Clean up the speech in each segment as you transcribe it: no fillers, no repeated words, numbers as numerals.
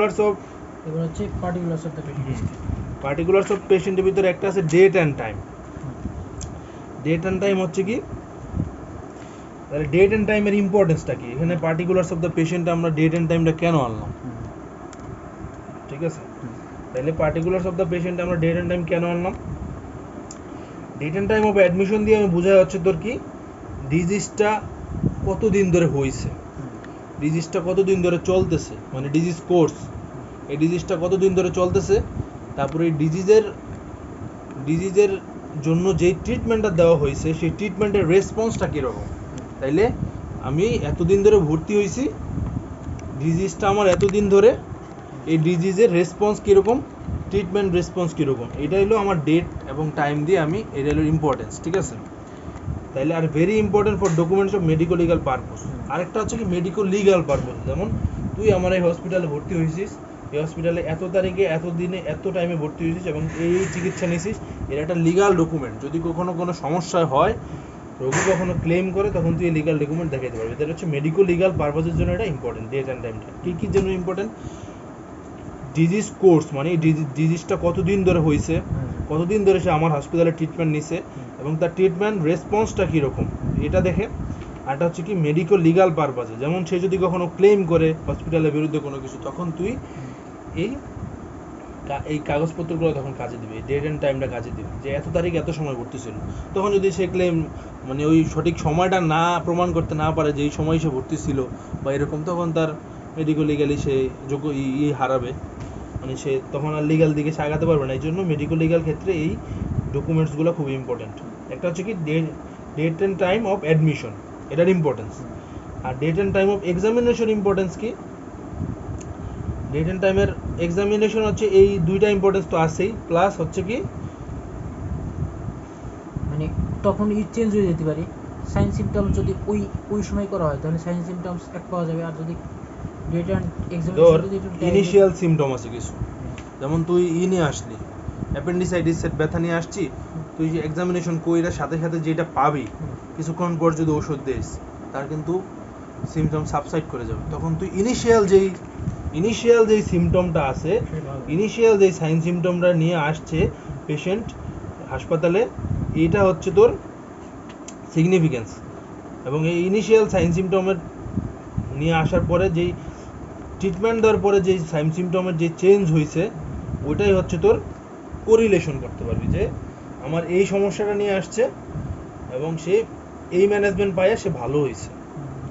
Of এবার হচ্ছে particulars of the patient. Particulars of পেশেন্টের ভিতরে একটা আছে date and time. Date and time হচ্ছে কি, তাহলে ডেট অ্যান্ড টাইমের ইম্পর্টেন্সটা কি, এখানে পার্টিকুলারস অফ দ্য পেশেন্টে আমরা ডেট অ্যান্ড টাইমটা কেন আনলাম, ঠিক আছে? তাহলে পার্টিকুলারস অফ দ্য পেশেন্টে আমরা ডেট অ্যান্ড টাইম কেন আনলাম? Date and time of admission দিয়ে আমি বোঝা যাচ্ছে তোর কি ডিজিজটা কতদিন ধরে হয়েছে, ডিজিজটা কতদিন ধরে চলতেছে, মানে ডিজিজ কোর্স, এই ডিজিজটা কতদিন ধরে চলতেছে, তারপরে এই ডিজিজের জন্য যেই ট্রিটমেন্টটা দেওয়া হয়েছে সেই ট্রিটমেন্টের রেসপন্সটা কীরকম। তাইলে আমি এতদিন ধরে ভর্তি হয়েছি, ডিজিজটা আমার এতদিন ধরে, এই ডিজিজের রেসপন্স কীরকম, ট্রিটমেন্ট রেসপন্স কীরকম, এটা হলো আমার ডেট এবং টাইম দিয়ে আমি, এটা হলো ইম্পর্টেন্স, ঠিক আছে? তাইলে are very important for documents of medico legal purpose. আরেকটা হচ্ছে কি মেডিকো লিগাল পারপোজ, যেমন তুই আমার এই হসপিটালে ভর্তি হয়েছিস, এই হসপিটালে এত তারিখে এত দিনে এত টাইমে ভর্তি হয়েছিস এবং এই চিকিৎসা নিয়েছিস, এর একটা লিগাল ডকুমেন্ট। যদি কখনো কোনো সমস্যা হয়, রোগী কখনো ক্লেম করে, তখন তুই এই লিগাল ডকুমেন্ট দেখাতে পারবি। এটা হচ্ছে মেডিকো লিগাল পারপোজের জন্য এটা ইম্পর্টেন্ট, ডেট অ্যান্ড টাইমটা। কী কী জন্য ইম্পর্টেন্ট? ডিজিজ কোর্স, মানে এই ডিজিজটা কতদিন ধরে হয়েছে, কতদিন ধরে সে আমার হসপিটালে ট্রিটমেন্ট নিছে এবং তার ট্রিটমেন্ট রেসপন্সটা কীরকম, এটা দেখে। আরটা হচ্ছে কি মেডিকো লিগাল পারপাসে, যেমন সে যদি কখনো ক্লেম করে হসপিটালের বিরুদ্ধে কোনো কিছু, তখন তুই এই কাগজপত্রগুলো তখন কাজে দিবে, ডেট অ্যান্ড টাইমটা কাজে দিবে, যে এত তারিখ এত সময় ভর্তি ছিল। তখন যদি সে ক্লেম, মানে ওই সঠিক সময়টা না প্রমাণ করতে না পারে যে এই সময় সে ভর্তি ছিল বা এরকম, তখন তার মেডিকো লিগালি সে যোগ্য হারাবে, মানে সে তখন আর লিগাল দিকে সে আগাতে পারবে না। এই জন্য মেডিকো লিগাল ক্ষেত্রে এই ডকুমেন্টসগুলো খুবই ইম্পর্টেন্ট। একটা হচ্ছে কি date and time of admission, এটার ইম্পর্টেন্স। আর date and time of examination importance কি, ডেট অ্যান্ড টাইমের এক্সামিনেশন হচ্ছে এই দুইটা ইম্পর্টেন্স তো আছেই, প্লাস হচ্ছে কি মানে তখন চেঞ্জ হয়ে যেতে পারে। সাইন সিমটমস যদি ওই সময় করা হয় তাহলে সাইন সিমটমস এক পাওয়া যাবে, আর যদি ডেট অ্যান্ড এক্সামিনেশন যদি ইনিশিয়াল সিমটম আছে কিছু, যেমন তুই নিয়ে আসলি অ্যাপেন্ডিসাইটিসের ব্যথা নিয়ে আসছি, তুই যে এক্সামিনেশন কইরা সাথে সাথে যেটা পাবি, কিছুক্ষণ পর যদি ওষুধ দিস, তার কিন্তু সিমটম সাবসাইড করে যাবে। তখন তুই ইনিশিয়াল যেই সিমটমটা আছে, ইনিশিয়াল যেই সাইন সিমটমটা নিয়ে আসছে পেশেন্ট হাসপাতালে, এটা হচ্ছে তোর সিগনিফিকেন্স। এবং এই ইনিশিয়াল সাইন সিমটমের নিয়ে আসার পরে যেই ট্রিটমেন্ট দেওয়ার পরে যেই সাইন সিমটমের যে চেঞ্জ হয়েছে, ওইটাই হচ্ছে তোর কোরিলেশন করতে পারবি যে আমার এই সমস্যাটা নিয়ে আসছে এবং সে এই ম্যানেজমেন্ট পায় সে ভালো হয়েছে।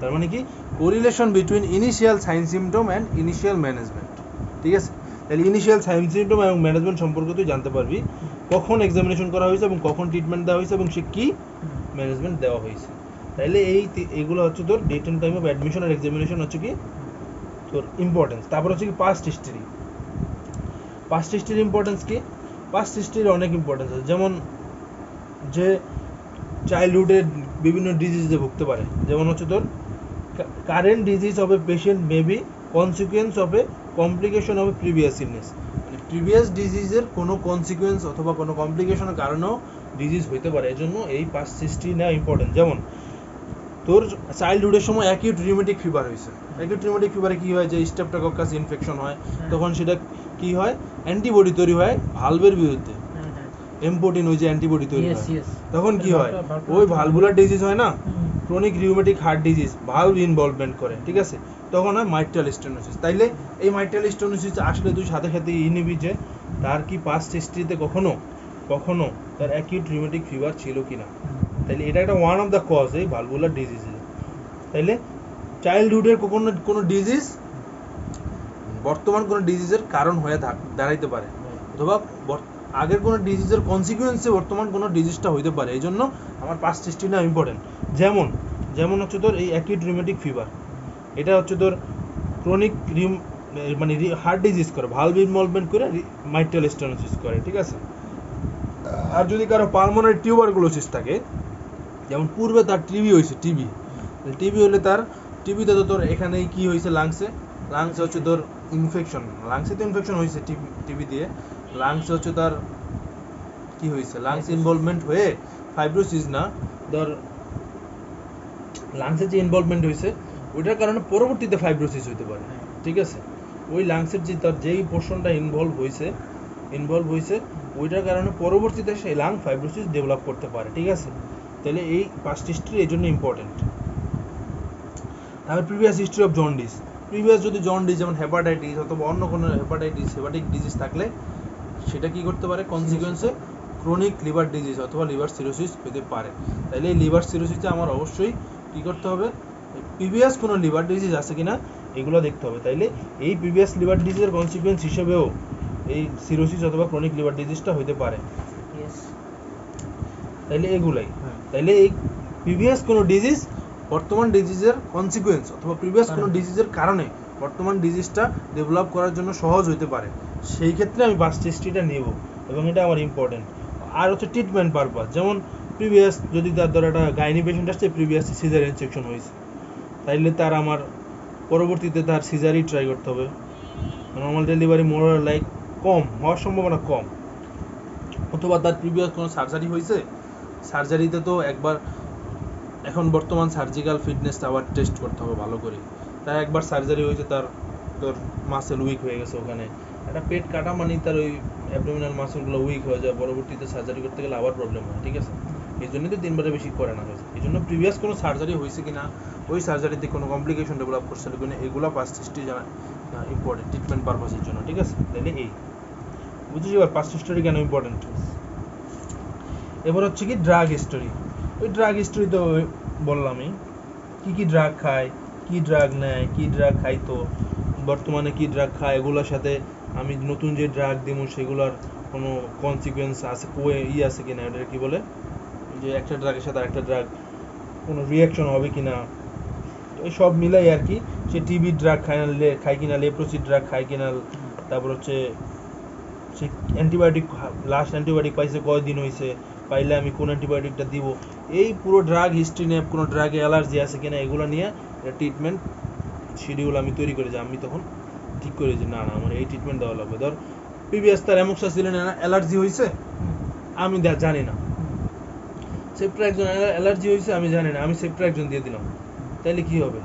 তার মানে কি correlation between initial sign symptom and initial management, ঠিক আছে? তাহলে ইনিশিয়াল সাইন সিমটম এবং ম্যানেজমেন্ট সম্পর্কে তুই জানতে পারবি, কখন এক্সামিনেশন করা হয়েছে এবং কখন ট্রিটমেন্ট দেওয়া হয়েছে এবং সে কী ম্যানেজমেন্ট দেওয়া হয়েছে। তাইলে এইগুলো হচ্ছে তোর date and time of admission আর এক্সামিনেশন হচ্ছে কি তোর ইম্পর্টেন্স। তারপর হচ্ছে কি পাস্ট হিস্ট্রি। পাস্ট হিস্ট্রির ইম্পর্টেন্স কি, পাস্ট হিস্ট্রির অনেক ইম্পর্টেন্স আছে। যেমন যে চাইল্ডহুডে বিভিন্ন ডিজিজে ভুগতে পারে, যেমন হচ্ছে তোর current disease of a patient may be consequence of A complication of A previous illness, মানে প্রিভিয়াস ডিজিজের কোনো কনসিকুয়েন্স অথবা কোনো কমপ্লিকেশনের কারণেও ডিজিজ হইতে পারে। এই জন্য এই পাস্ট হিস্ট্রি নেওয়া ইম্পর্টেন্ট। যেমন তোর চাইল্ডহুডের সময় অ্যাকিউট রিউমেটিক ফিভার হয়েছে, অ্যাকিউট রিউমেটিক ফিভারে কী হয়, যে স্ট্রেপ্টোকক্কাস ইনফেকশন হয়, তখন সেটা কী হয়, অ্যান্টিবডি তৈরি হয় ভালভের বিরুদ্ধে, এমপোটিন, ওই যে অ্যান্টিবডি তৈরি হয়, তখন কি হয়, ওই ভালভুলার ডিজিজ হয় না, chronic rheumatic heart disease, valve involvement করে, ঠিক আছে? তখন হয় মাইট্রাল স্টেনোসিস। তাইলে এই মাইট্রাল স্টেনোসিস আসলে তুই সাথে সাথে নিবি যে তার কি পাস্ট হিস্ট্রিতে কখনো তার অ্যাকিউট রিউমেটিক ফিভার ছিল কি না। তাইলে এটা একটা ওয়ান অফ দ্য কজ এই ভালভুলার ডিজিজের। তাইলে চাইল্ডহুডের কোনো ডিজিজ বর্তমান কোনো ডিজিজের কারণ হয়ে দাঁড়াইতে পারে, অথবা আগের কোনো ডিজিজের কনসিকুয়েন্সে বর্তমান কোনো ডিজিজটা হইতে পারে। এই জন্য আমার পাস্ট হিস্ট্রি না ইম্পর্টেন্ট। যেমন হচ্ছে তোর এই অ্যাকিউট রিউমেটিক ফিভার, এটা হচ্ছে তোর ক্রনিক মানে হার্ট ডিজিজ করে, ভালভ ইনভলভমেন্ট করে মাইট্রাল স্টেনোসিস করে, ঠিক আছে? আর যদি কারো পালমোনারি টিউবারকুলোসিস থাকে, যেমন পূর্বে তার টিবি হয়েছে, টিবি হলে তার টিবিতে তো তোর এখানেই কি হয়েছে, লাংসে হচ্ছে তোর ইনফেকশন, লাংসে তো ইনফেকশন হয়েছে টিবি দিয়ে, লাংসে হচ্ছে তার কি হয়েছে, লাংস ইনভলভমেন্ট হয়ে ফাইব্রোসিস না, ধর লাংসে যে ইনভলভমেন্ট হয়েছে ওইটার কারণে পরবর্তীতে ফাইব্রোসিস হতে পারে, ঠিক আছে? ওই লাংসের যে তার যেই পোর্শনটা ইনভলভ হয়েছে ওইটার কারণে পরবর্তীতে সেই লাং ফাইব্রোসিস ডেভেলপ করতে পারে, ঠিক আছে? তাহলে এই পাস্ট হিস্ট্রি এই জন্য ইম্পর্টেন্ট। তারপর previous history of jaundice, previous যদি জন্ডিস যেমন হেপাটাইটিস অথবা অন্য কোনো হেপাটিক ডিজিজ থাকলে সেটা কি করতে পারে, কনসিকুয়েন্সে ক্রনিক লিভার ডিজিজ অথবা লিভার সিরোসিস হতে পারে। তাইলে এই লিভার সিরোসিসে আমার অবশ্যই কি করতে হবে, প্রিভিয়াস কোনো লিভার ডিজিজ আছে কিনা এগুলো দেখতে হবে। তাইলে এই প্রিভিয়াস লিভার ডিজিজের কনসিকুয়েন্স হিসেবেও এই সিরোসিস অথবা ক্রনিক লিভার ডিজিজটা হতে পারে। তাইলে এগুলাই, তাইলে এই প্রিভিয়াস কোনো ডিজিজ বর্তমান ডিজিজের কনসিকুয়েন্স অথবা প্রিভিয়াস কোনো ডিজিজের কারণে বর্তমান ডিজিজটা ডেভেলপ করার জন্য সহজ হতে পারে, সেই ক্ষেত্রে আমি পাস্ট হিস্ট্রিটা নেব এবং এটা আমার ইম্পর্টেন্ট। আর হচ্ছে ট্রিটমেন্ট পারপাস, যেমন প্রিভিয়াস যদি তার ধর একটা গাইনি পেশেন্ট আসছে, প্রিভিয়াস সিজারিয়ান সেকশন হয়েছে, তাইলে তার আমার পরবর্তীতে তার সিজারই ট্রাই করতে হবে। নর্মাল ডেলিভারি মোর লাইক কম হওয়ার সম্ভাবনা কম, অথবা তার প্রিভিয়াস কোনো সার্জারি হয়েছে, সার্জারিতে তো একবার এখন বর্তমান সার্জিক্যাল ফিটনেসটা আবার টেস্ট করতে হবে ভালো করে। তার একবার সার্জারি হয়েছে, তার তোর মাসেল উইক হয়ে গেছে, ওখানে একটা পেট কাটা মানে তার ওই অ্যাবডোমিনাল মাসেলগুলো উইক হয়ে যায়, পরবর্তীতে সার্জারি করতে গেলে আবার প্রবলেম হয়, ঠিক আছে? এই জন্যই তো 3বারে বেশি করে না হয়েছে। এই জন্য প্রিভিয়াস কোনো সার্জারি হয়েছে কিনা, ওই সার্জারিতে কোনো কমপ্লিকেশন ডেভেলপ করছে কিনা, এগুলো পাস্ট হিস্ট্রি জানা ইম্পর্টেন্ট ট্রিটমেন্ট পারপাসের জন্য, ঠিক আছে? তাহলে এই বুঝেছি এবার পাস্ট হিস্টরি কেন ইম্পর্টেন্ট। এবার হচ্ছে কি ড্রাগ হিস্টোরি। ওই ড্রাগ হিস্টোরি তো বললামই, কি ড্রাগ খায়, কি ড্রাগ নেয়, কি ড্রাগ খাইতো, বর্তমানে কি ড্রাগ খায়, এগুলোর সাথে আমি নতুন যে ড্রাগ দিব সেগুলোর কোনো কনসিকুয়েন্স আছে আছে কিনা, এটা কি বলে যে একটা ড্রাগের সাথে আরেকটা ড্রাগ কোনো রিয়াকশন হবে কিনা, ওই সব মিলাই আর কি। সে টিবি ড্রাগ খায় কিনা, লেপ্রোসি ড্রাগ খায় কিনা, তারপর হচ্ছে সে অ্যান্টিবায়োটিক লাস্ট অ্যান্টিবায়োটিক পাইছে কয়দিন হয়েছে, পাইলে আমি কোন অ্যান্টিবায়োটিকটা দিব, এই পুরো ড্রাগ হিস্ট্রি নিয়ে, কোনো ড্রাগে অ্যালার্জি আছে কিনা এগুলো নিয়ে ট্রিটমেন্ট শিডিউল আমি তৈরি করে, যে আমি তখন ঠিক করে যে না আমার এই ট্রিটমেন্ট দেওয়া লাগবে। ধর প্রিভিয়াস তার অ্যামোক্সাসিলিন অ্যালার্জি হয়েছে, আমি জানি না, সেপ্ট্রাকজন অ্যালার্জি হয়েছে আমি জানি না, আমি সেপ্ট্রাকজন দিয়ে দিলাম, তাইলে কি হবে,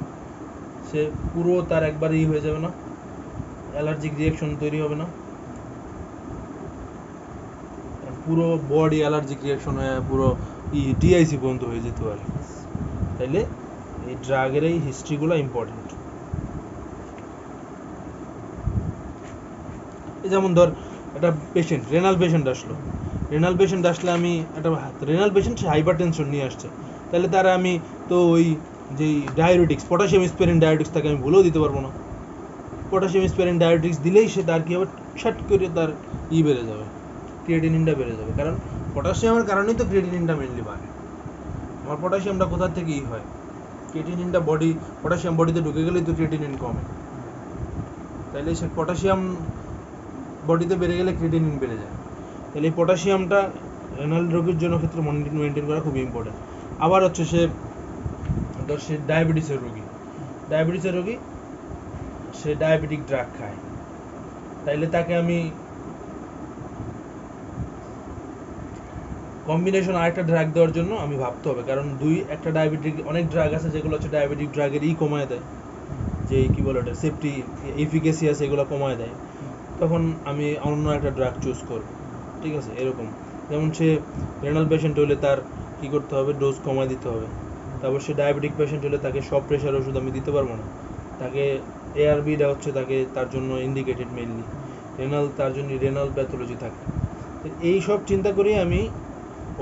সে পুরো তার একবারই হয়ে যাবে না, অ্যালার্জিক রিয়াকশন তৈরি হবে না, পুরো বডি অ্যালার্জিক রিয়াকশন হয়ে পুরো ডিআইসি পর্যন্ত হয়ে যেতে পারে। তাইলে এই ড্রাগের এই হিস্ট্রিগুলো ইম্পর্টেন্ট। এই যেমন ধর একটা পেশেন্ট, রেনাল পেশেন্ট আসলে আমি একটা রেনাল পেশেন্ট সে হাইপার টেনশন নিয়ে আসছে, তাহলে তারা আমি তো ওই যেই ডায়াবেটিক্স পটাশিয়াম স্পেরিন ডায়াবেটিক্স তাকে আমি বলেও দিতে পারবো না। পটাশিয়াম স্পেরিন ডায়াবেটিক্স দিলেই সে তার কি হবে, শাট করে তার বেড়ে যাবে, ক্রিয়েটিনিনটা বেড়ে যাবে, কারণ পটাশিয়ামের কারণেই তো ক্রিয়েটিনিনটা মেনলি বাড়ে। আমার পটাশিয়ামটা কোথা থেকেই হয়, ক্রিয়েটিনিনটা পটাশিয়াম বডিতে ঢুকে গেলেই তো ক্রিয়েটিনিন কমে, তাইলে সে পটাশিয়াম বডিতে বেড়ে গেলে ক্রিয়েটিনিন বেড়ে যায়। তাহলে এই পটাশিয়ামটা রেনাল রোগের জন্য ক্ষেত্রে মেনটেন করা খুব ইম্পর্টেন্ট। আবার হচ্ছে সে ডায়াবেটিসের রোগী, সে ডায়াবেটিক ড্রাগ খায়, তাইলে তাকে আমি কম্বিনেশন আরেকটা ড্রাগ দেওয়ার জন্য আমি ভাবতে হবে, কারণ একটা ডায়াবেটিক অনেক ড্রাগ আছে যেগুলো হচ্ছে ডায়াবেটিক ড্রাগের কমায় দেয়, যে কি বলে ওটা সেফটি এফিকেসি আছে এগুলো কমায় দেয়, তখন আমি অন্য একটা ড্রাগ চুজ করব, ঠিক আছে? এরকম যেমন সে রেনাল পেশেন্ট হলে তার কি করতে হবে, ডোজ কমায় দিতে হবে। তারপর সে ডায়াবেটিক পেশেন্ট হলে তাকে সব প্রেশার ওষুধ আমি দিতে পারবো না, তাকে এআরবিটা হচ্ছে তার জন্য ইন্ডিকেটেড মেইনলি, তার জন্য রেনাল প্যাথোলজি থাকে। এই সব চিন্তা করি আমি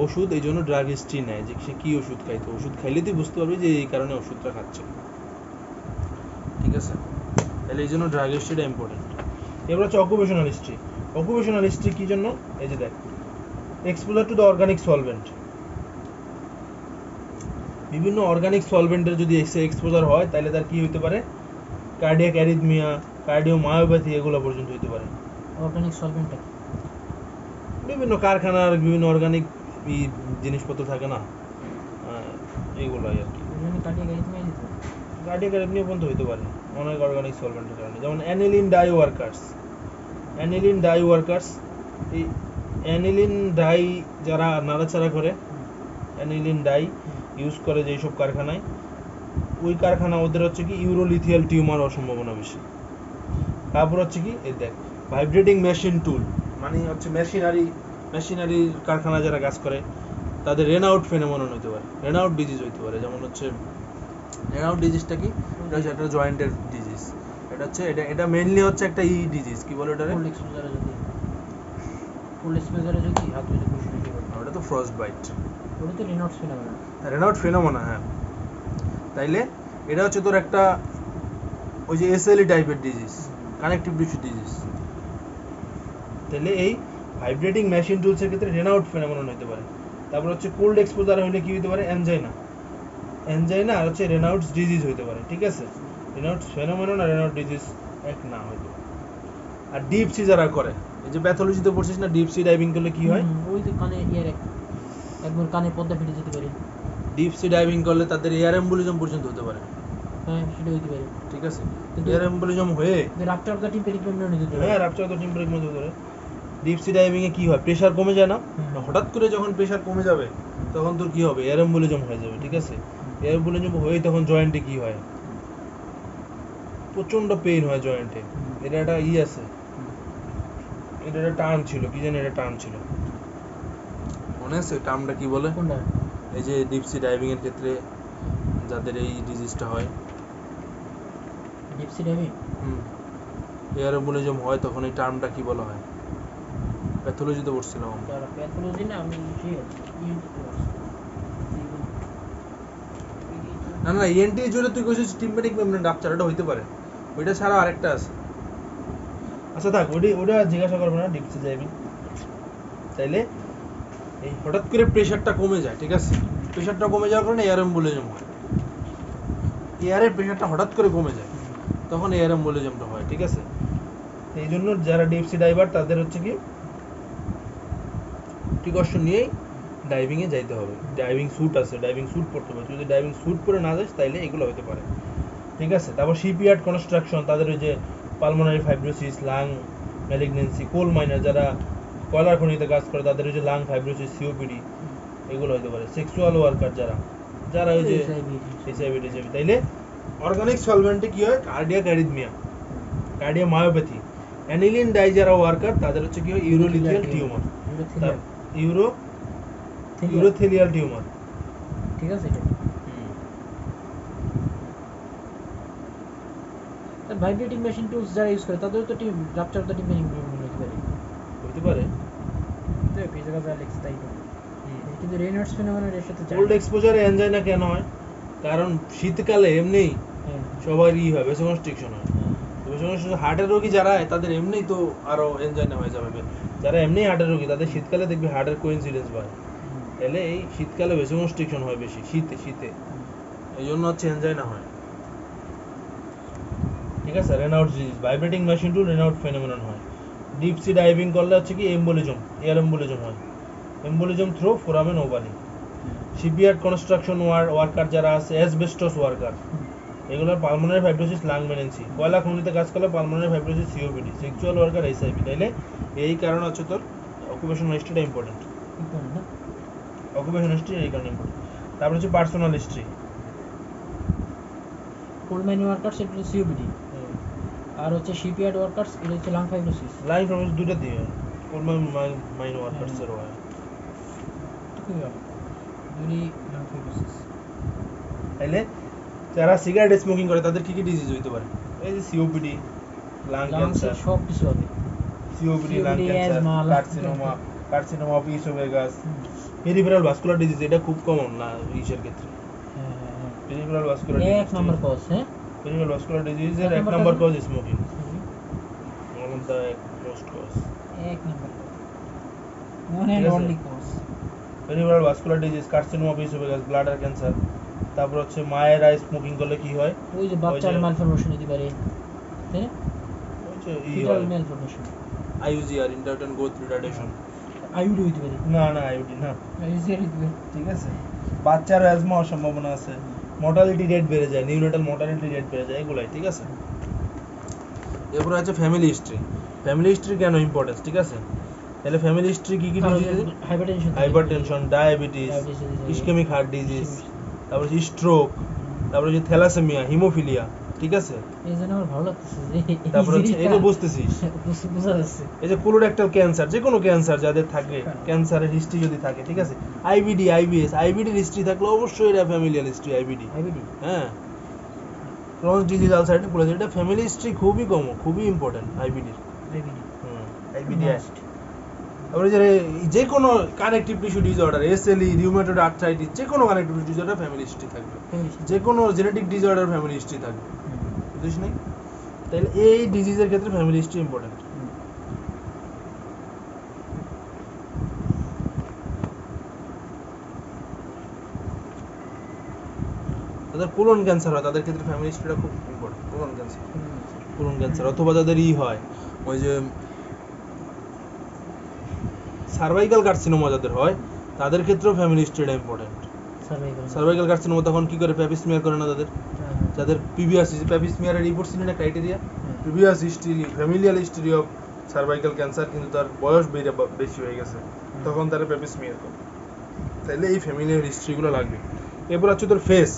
ওষুধ, এই জন্য ড্রাগ হিস্ট্রি নেয় যে সে কি ওষুধ খাইতো, ওষুধ খাইলে তুই বুঝতে পারবি যে এই কারণে ওষুধটা খাচ্ছে, ঠিক আছে? তাহলে এই জন্য ড্রাগ হিস্ট্রিটা ইম্পর্টেন্ট। এবার হচ্ছে অকুপেশনাল হিস্ট্রি কি জন্য, এই যে দেখ exposure to the organic solvent, বিভিন্ন অর্গানিক সলভেন্টের যদি এক্সপোজার হয় তাহলে তার কি হতে পারে, কার্ডিয়াক অ্যারিথমিয়া, কার্ডিওমায়োপ্যাথি এগুলো পর্যন্ত হতে পারে। অর্গানিক সলভেন্ট বিভিন্ন কারখানার বিভিন্ন অর্গানিক জিনিসপত্র থাকে না, এইগুলোই আর কি, কার্ডিয়াক অ্যারিথমিয়া পর্যন্ত হতে পারে অনেক অর্গানিক সলভেন্টের কারণে। যেমন অ্যানিলিন ডাই ওয়ার্কার্স, এই অ্যানিলিন ডাই যারা নাড়াচাড়া করে, অ্যানিলিন ডাই ইউজ করে যেসব কারখানায়, ওই কারখানা ওদের হচ্ছে কি ইউরোলিথিয়াল টিউমার হওয়ার সম্ভাবনা বেশি। তারপর হচ্ছে কি এই দেখ ভাইব্রেটিং মেশিন টুল মানে হচ্ছে মেশিনারির কারখানা যারা কাজ করে তাদের রেনাউট ফেনোমেনন হতে পারে, রেনাউট ডিজিজ হতে পারে। যেমন হচ্ছে রেনাউট ডিজিজটা কি, এটা হচ্ছে একটা জয়েন্টের ডিজিজ। এটা হচ্ছে এটা মেইনলি হচ্ছে একটা ডিজিজ, কি বলে ওটারে, ফুল এক্সপোজারে যদি হাত যদি খুশি হয়ে যায় ওটা তো ফ্রস্ট বাইট, ওটা তো রিনোটস ফেনোমেনন। রেনাউট ফেনোমেনন। হ্যাঁ, তাইলে এটা হচ্ছে তোর একটা ওই যে এসএলই টাইপের ডিজিজ, কানেকটিভ টিস্যু ডিজিজ। তাহলে এই ভাইব্রেটিং মেশিন টুলসের ক্ষেত্রে রেনাউট ফেনোমেনন হতে পারে। তারপর হচ্ছে কোল্ড এক্সপোজার হলে কি হতে পারে, অ্যানজাইনা আর হচ্ছে রেনাউটস ডিজিজ হতে পারে। ঠিক আছে, রেনাউটস ফেনোমেনন আর রেনাউট ডিজিজ এক না হইতে। আর ডিপ সি যারা করে, এই যে প্যাথোলজিতে পড়ছিস না, ডিপ সি ডাইভিং করলে কি হয়, ওই যে কানে একবার কানে পর্দা ফেটে যেতে পারে। ডিপ সি ডাইভিং করলে তাদের এয়ার এম্বোলিজম পর্যন্ত হতে পারে। হ্যাঁ, সেটা হইতে পারে। ঠিক আছে, কিন্তু এয়ার এম্বোলিজম হয়ে rupture of the tympanic membrane হতে পারে। হ্যাঁ, rupture of the tympanic membrane হতে পারে। ডিপ সি ডাইভিং এ কি হয়, প্রেসার কমে যায় না, হঠাৎ করে যখন প্রেসার কমে যাবে তখন তোর কি হবে, এয়ার এম্বোলিজম হয়ে যাবে। ঠিক আছে, এয়ার এম্বোলিজম হয়ে তখন জয়েন্টে কি হয়, প্রচন্ড পেইন হয় জয়েন্টে। এটা একটা আছে, এটা একটা টার্ম ছিল, কি জানি এটা টার্ম ছিল, মনে আছে টার্মটা কি বলে? কোনটা? এই যে ডিপ সি ডাইভিং এর ক্ষেত্রে যাদের এই ডিজিজটা হয়, deep sea diving air embolism হয়, তখন এই টার্মটা কি বলা হয়? প্যাথোলজিতে পড়ছিলাম আমরা। প্যাথোলজি না, আমি না ইএনটি জুড়ে তুই কইছিস টিম্পানিক মেমব্রেন রাপচার, এটা হইতে পারে। ওইটা ছাড়া আরেকটা আছে। আচ্ছা থাক, ওটা জিজ্ঞাসা করবে না ডিপ সি ডাইভিং। তাইলে এই হঠাৎ করে প্রেসারটা কমে যায়। ঠিক আছে, প্রেসারটা কমে যাওয়ার কারণে এয়ার এম্বোলিজম হয়। এয়ারের প্রেসারটা হঠাৎ করে কমে যায়, তখন এয়ার এম্বোলিজমটা হয়। ঠিক আছে, এই জন্য যারা ডিপ সি ডাইভার তাদের হচ্ছে কি প্রিকশন নিয়েই ডাইভিং এ যাইতে হবে। ডাইভিং স্যুট আছে, ডাইভিং স্যুট পরতে হবে। যদি ডাইভিং স্যুট পরে না যাস তাইলে এগুলো হতে পারে। ঠিক আছে, তারপর শিপইয়ার্ড কনস্ট্রাকশন, তাদের ওই যে পালমোনারি ফাইব্রোসিস, লাং ম্যালিগনেন্সি, কোল মাইনার যারা কয়লার খনিতে কাজ করে তাদের ওই যে লাং ফাইব্রোসিস, সিওপিডি, এগুলো হতে পারে। সেক্সুয়াল ওয়ার্কার যারা ওই যে এইচআইভি, তাইলে অর্গানিক সলভেন্টে কি হয়, cardiac arrhythmia, cardiomyopathy. Aniline die যারা ওয়ার্কার তাদের হচ্ছে কি হয়, ইউরোলিথিয়াল টিউমার, ইউরোথেলিয়াল টিউমার। ঠিক আছে, এটা ভাইব্রেটিং মেশিন টুলস যারা ইউজ করে তাদের তো rupture of the tympanic membrane হতে পারে। তো এই জায়গা যা লেখছে তাই করে। কিন্তু রেনাউটস ফেনোমেনন এর সাথে কোল্ড এক্সপোজারে অ্যানজাইনা কেন হয়? কারণ শীতকালে এমনিই সবারই হয়, ভেসোকনস্ট্রিকশন হয়। ভেসোকনস্ট্রিকশন হার্টের রোগী যারা তাদের এমনিই তো আরো অ্যানজাইনা হয়ে যাবে। যারা এমনিই হার্টের রোগী তাদের শীতকালে দেখবি হার্টের কোইন্সিডেন্স বাড়ে। তাহলে এই শীতকালে ভেসোকনস্ট্রিকশন হয় বেশি, শীতে এই জন্য হচ্ছে অ্যানজাইনা হয়। ঠিক আছে, Raynaud disease, vibrating machine to Raynaud phenomenon হয়। ডিপ সি ডাইভিং করলে হচ্ছে কি এম্বোলিজম, এয়ার এম্বোলিজম হয়, embolism through foramen ovale. Shipyard construction worker যারা আছে, অ্যাসবেস্টস ওয়ার্কার, এগুলোর পালমোনারি ফাইব্রোসিস, লাং ম্যালিগনেন্সি। কয়লা খনিতে কাজ করলে pulmonary fibrosis, COPD. Sexual worker, HIV. তাইলে এই কারণে হচ্ছে তোর অকুপেশনাল হিস্ট্রিটা ইম্পর্টেন্ট। অকুপেশনাল হিস্ট্রি এই কারণে ইম্পর্টেন্ট। তারপর হচ্ছে personal history. Coal mine workers এটা হচ্ছে সিওপিডি, আর হচ্ছে শিপইয়ার্ড ওয়ার্কার্স এটা হচ্ছে লাং ফাইব্রোসিস। লাং ফাইব্রোসিস দুটো দিয়ে কোল মাইন ওয়ার্কার্স এর হয়, দুই লাং ফাইব্রোসিস। তাইলে যারা সিগারেট স্মোকিং করে তাদের কি কি ডিজিজ হইতে পারে? এই যে সিওপিডি, লাং ক্যান্সার, সব কিছু হবে। COPD, lung cancer, carcinoma of oesophagus, peripheral vascular disease, এটা খুব কমন না ইসের ক্ষেত্রে। পেরিফেরাল ভাস্কুলার ডিজিজ এক নাম্বার কজ, হ্যাঁ, পেরিফেরাল ভাস্কুলার ডিজিজের এক number cause smoking, one of the most cause, এক number cause, one and only cause. Peripheral vascular disease, carcinoma of oesophagus, bladder cancer. তারপর হচ্ছে মায়ের আই স্মোকিং করলে কি হয়, ওই যে বাচ্চার ম্যালফরমেশন হতে পারে, হ্যাঁ, ওই যে fetal malformation, IUGR, intrauterine growth retardation. IUD হতে পারে, না আইইউডি না, আইইউজিআর হতে পারে। ঠিক আছে, বাচ্চার অ্যাজমা হওয়ার সম্ভাবনা আছে, মর্টালিটি রেট বেড়ে যায়, নিউনেটাল মর্টালিটি রেট বেড়ে যায়, এগুলাই। ঠিক আছে, এরপর আছে ফ্যামিলি হিস্ট্রি। ফ্যামিলি হিস্ট্রি কেন ইম্পর্টেন্স? ঠিক আছে, তাহলে ফ্যামিলি হিস্ট্রি কি কি disease? Hypertension, diabetes, ischemic heart disease, তারপর হচ্ছে স্ট্রোক, তারপর হচ্ছে থ্যালাসেমিয়া, হিমোফিলিয়া। ঠিক আছে? এই জন্য আমার ভালো লাগতেছে যে তারপর হচ্ছে এই যে বুঝতেছিস বোঝা যাচ্ছে। এই যে কোলোরেক্টাল ক্যান্সার, যে কোনো ক্যান্সার যাদের থাকে, ক্যান্সারের হিস্ট্রি যদি থাকে, ঠিক আছে, আইবিডি, আইবিএস, আইবিডির হিস্ট্রি থাকলে অবশ্যই এটা ফ্যামিলিয়াল হিস্ট্রি। আইবিডি, আইবিডি, হ্যাঁ, ক্রনিক ডিজিজ, আলসারেটিভ কোলাইটিস, এটা ফ্যামিলি হিস্ট্রি খুবই কম, খুবই ইম্পর্টেন্ট আইবিডির। আইবিডি, আইবিডি তারপরে যে কোনো connective tissue disorder, SLE, rheumatoid arthritis, যে কোনো connective tissue disorder family history থাকবে, যে কোনো জেনেটিক ডিসঅর্ডার ফ্যামিলি হিস্ট্রি থাকবে, বুঝিস নাই? তাহলে এই ডিজিজের ক্ষেত্রে ফ্যামিলি হিস্ট্রি ইম্পর্টেন্ট। যাদের কোলন ক্যান্সার হয় তাদের ক্ষেত্রে ফ্যামিলি হিস্ট্রিটা খুব ইম্পর্টেন্ট। কোলন ক্যান্সার অথবা যাদের হয় ওই যে সার্ভাইকাল কার্সিনোমা যাদের হয় তাদের ক্ষেত্রেও ফ্যামিলি হিস্ট্রিটা ইম্পর্টেন্ট। সার্ভাইকাল কার্সিনোমা তখন কি করে, প্যাপি স্মিয়ার করে না তাদের, যাদের প্রিভিয়াস প্যাপি স্মিয়ারের রিপোর্ট ছিল না criteria, previous history, familial history of cervical cancer, কিন্তু তার বয়স বেশি হয়ে গেছে, তখন তারা প্যাপি স্মিয়ার করে। তাহলে এই ফ্যামিলিয়াল হিস্ট্রিগুলো লাগবে। এরপর হচ্ছে তোর ফেস।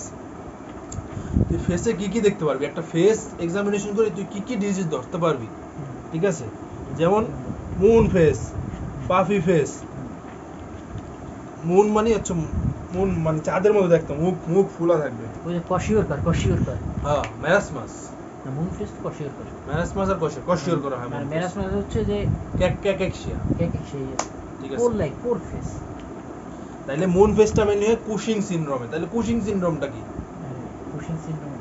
তুই ফেসে কি কি দেখতে পারবি, একটা ফেস এক্সামিনেশন করে তুই কি কি ডিজিজ ধরতে পারবি, ঠিক আছে? যেমন moon face, puffy face. Moon মানে হচ্ছে মুন মানে চাঁদের মতো দেখতে, মুখ মুখ ফুলা থাকবে। ওই যে কশিওরকার, হ্যাঁ, ম্যারাসমাস। না, মুন ফেস কশিওরকার। ম্যারাসমাস আর কশিওর করা হয়। আর ম্যারাসমাস হচ্ছে যে ক্যাকেক্সিয়া, সেই, ঠিক আছে? পোর লাইক পোর ফেস। তাহলে মুন ফেসটা মেনলি হয় কুশিং সিনড্রোমে। তাহলে কুশিং সিনড্রোমটা কি? কুশিং সিনড্রোম,